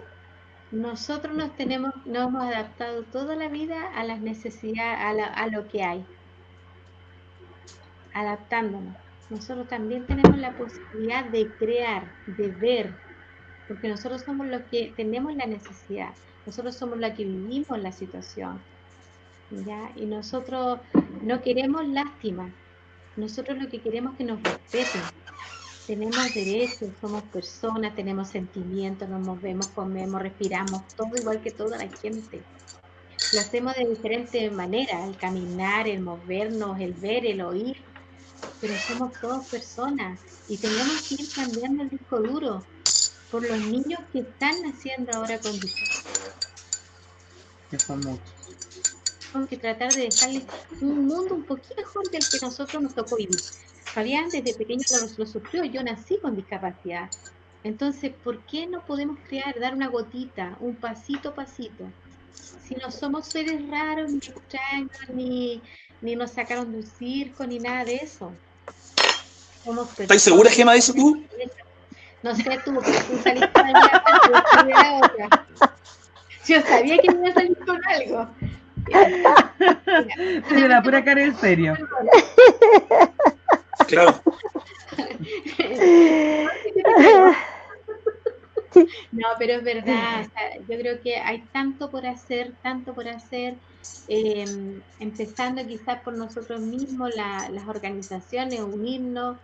nosotros nos hemos adaptado toda la vida a las necesidades, a lo que hay, adaptándonos. Nosotros también tenemos la posibilidad de crear, de ver, porque nosotros somos los que tenemos la necesidad, nosotros somos los que vivimos la situación, ¿ya? Y nosotros no queremos lástima, nosotros lo que queremos es que nos respeten. Tenemos derechos, somos personas, tenemos sentimientos, nos movemos, comemos, respiramos, todo igual que toda la gente. Lo hacemos de diferentes maneras, el caminar, el movernos, el ver, el oír, pero somos todos personas y tenemos que ir cambiando el disco duro por los niños que están naciendo ahora con discapacidad. Que son muchos. Tenemos que tratar de dejarles un mundo un poquito mejor del que nosotros nos tocó vivir. Fabián desde pequeño lo sufrió, yo nací con discapacidad. Entonces, ¿por qué no podemos dar una gotita, un pasito a pasito? Si no somos seres raros, ni extraños, ni nos sacaron del circo, ni nada de eso. ¿Estás segura, Gema, de eso tú? No sé tú, pero tú saliste de la parte de la otra. Yo sabía que iba a salir con algo. Tiene la pura cara en serio. Claro. No, pero es verdad, o sea, yo creo que hay tanto por hacer, empezando quizás por nosotros mismos, las organizaciones, unirnos.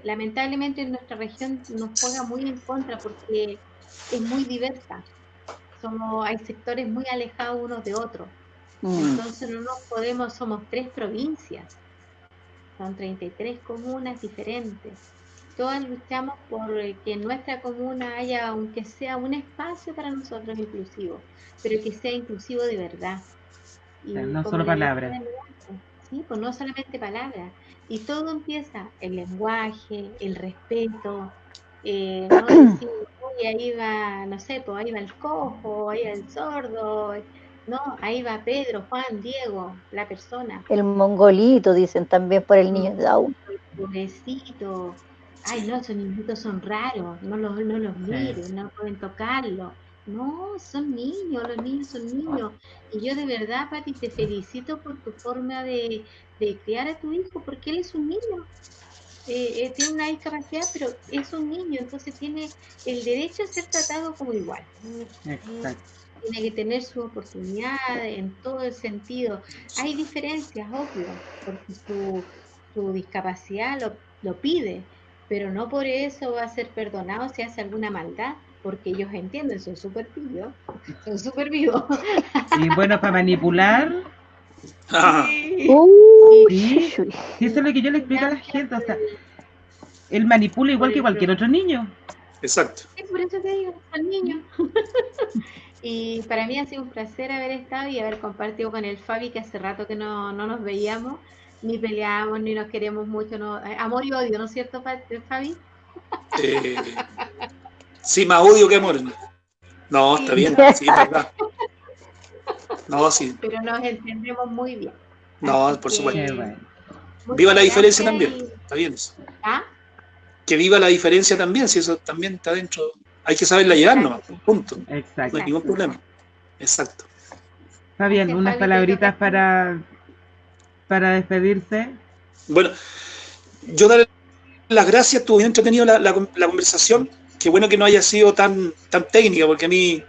Lamentablemente en nuestra región nos juega muy en contra porque es muy diversa. Hay sectores muy alejados unos de otros. Entonces no nos podemos, somos 3 provincias, son 33 comunas diferentes. Todas luchamos por que en nuestra comuna haya, aunque sea un espacio para nosotros inclusivo, pero que sea inclusivo de verdad. Y no solo palabras. Sí, pues no solamente palabras. Y todo empieza, el lenguaje, el respeto, no decir, uy, ahí va, no sé, pues ahí va el cojo, ahí va el sordo, no, ahí va Pedro, Juan, Diego, la persona. El mongolito, dicen también por el niño de Down. El pobrecito. Ay, no, esos niñitos son raros, no los miren, no pueden tocarlos. No, son niños, los niños son niños. Y yo de verdad, Pati, te felicito por tu forma de criar a tu hijo, porque él es un niño. Tiene una discapacidad, pero es un niño, entonces tiene el derecho a ser tratado como igual. Exacto. Tiene que tener su oportunidad en todo el sentido. Hay diferencias, obvio, porque su discapacidad lo pide, pero no por eso va a ser perdonado si hace alguna maldad, porque ellos entienden, son súper vivos. Y bueno, para manipular. Sí. Sí, eso es lo que yo le explico a la gente, o sea, él manipula igual que cualquier otro niño. Exacto. Sí, por eso te digo, son niños. Y para mí ha sido un placer haber estado y haber compartido con el Fabi, que hace rato que no nos veíamos, ni peleamos, ni nos queremos mucho, no, amor y odio, ¿no es cierto, Fabi? Sí, más odio que amor. No, está bien, sí, es verdad. No, sí. Pero nos entendemos muy bien. No, Así por que, supuesto. Bueno. Viva la diferencia gracias también, y... está bien eso. ¿Ah? Que viva la diferencia también, si eso también está dentro. Hay que saberla llevar nomás, punto. Exacto. No hay ningún problema. Exacto. Fabián, Gracias, unas Fabi, palabritas para despedirse. Bueno, yo darle las gracias, estuvo bien entretenido la conversación. Qué bueno que no haya sido tan técnica, porque a mí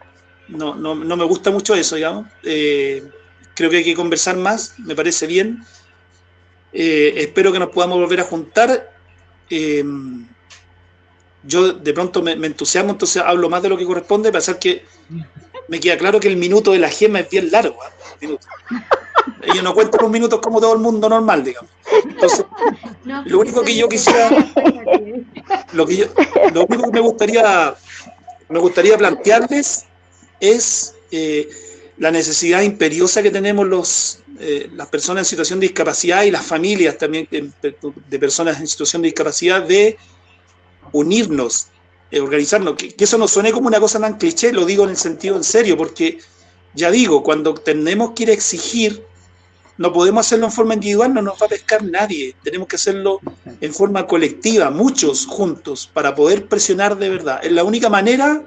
no me gusta mucho eso, digamos. Creo que hay que conversar más, me parece bien. Espero que nos podamos volver a juntar. yo de pronto me entusiasmo, entonces hablo más de lo que corresponde, para pensar que me queda claro que el minuto de la Gema es bien largo. Ellos no cuentan los minutos como todo el mundo normal, digamos. Entonces, No, lo único que yo quisiera, lo único que me gustaría plantearles es la necesidad imperiosa que tenemos las personas en situación de discapacidad y las familias también de personas en situación de discapacidad de unirnos, organizarnos, que eso no suene como una cosa tan cliché, lo digo en el sentido en serio, porque ya digo, cuando tenemos que ir a exigir, no podemos hacerlo en forma individual, no nos va a pescar nadie, tenemos que hacerlo en forma colectiva, muchos juntos, para poder presionar de verdad. Es la única manera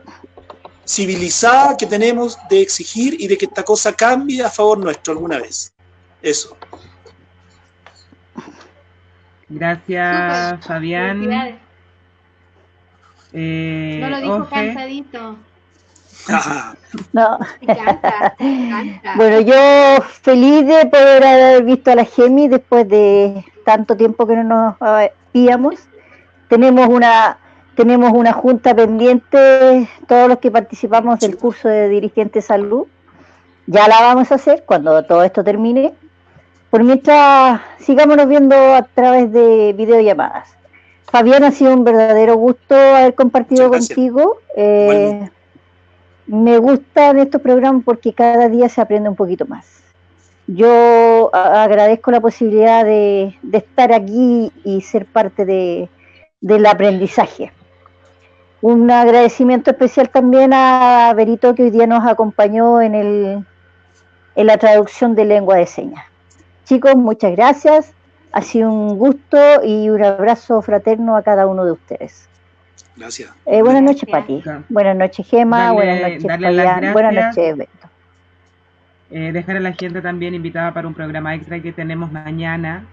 civilizada que tenemos de exigir y de que esta cosa cambie a favor nuestro alguna vez. Eso. Gracias, Súper. Fabián. Felicidades. No lo dijo Ofe. cansadito. No. Me encanta, me encanta. Bueno, yo feliz de poder haber visto a la Gemi después de tanto tiempo que no nos veíamos. Tenemos una junta pendiente, todos los que participamos del curso de dirigente de salud. Ya la vamos a hacer cuando todo esto termine. Por mientras, sigámonos viendo a través de videollamadas. Fabián, ha sido un verdadero gusto haber compartido contigo. Me gustan estos programas porque cada día se aprende un poquito más. Yo agradezco la posibilidad de estar aquí y ser parte del aprendizaje. Un agradecimiento especial también a Berito, que hoy día nos acompañó en la traducción de lengua de señas. Chicos, muchas gracias. Ha sido un gusto y un abrazo fraterno a cada uno de ustedes. Gracias. Buenas noches, Pati. Buenas noches, Gema. Buenas noches, Fabián. Buenas noches, Beto. Dejar a la gente también invitada para un programa extra que tenemos mañana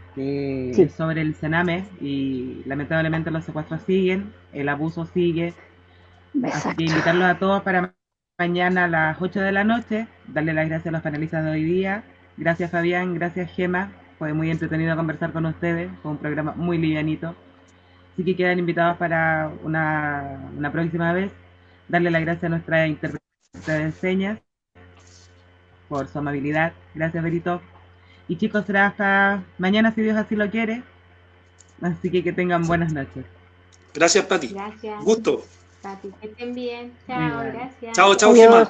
sobre el Sename, y lamentablemente los secuestros siguen, el abuso sigue. Exacto. Así que invitarlos a todos para mañana a las 8 de la noche. Darle las gracias a los panelistas de hoy día. Gracias, Fabián. Gracias, Gema. Fue muy entretenido conversar con ustedes. Fue un programa muy livianito. Así que quedan invitados para una próxima vez. Darle las gracias a nuestra intérprete de señas por su amabilidad. Gracias, Berito. Y chicos, será hasta mañana si Dios así lo quiere. Así que tengan buenas noches. Gracias, Pati. Gracias. Gusto. Pati, que estén bien. Chao, gracias. Chao, Gema.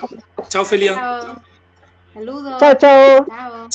Chao, Felia. Chao. Saludos. Chao, chao. Chao.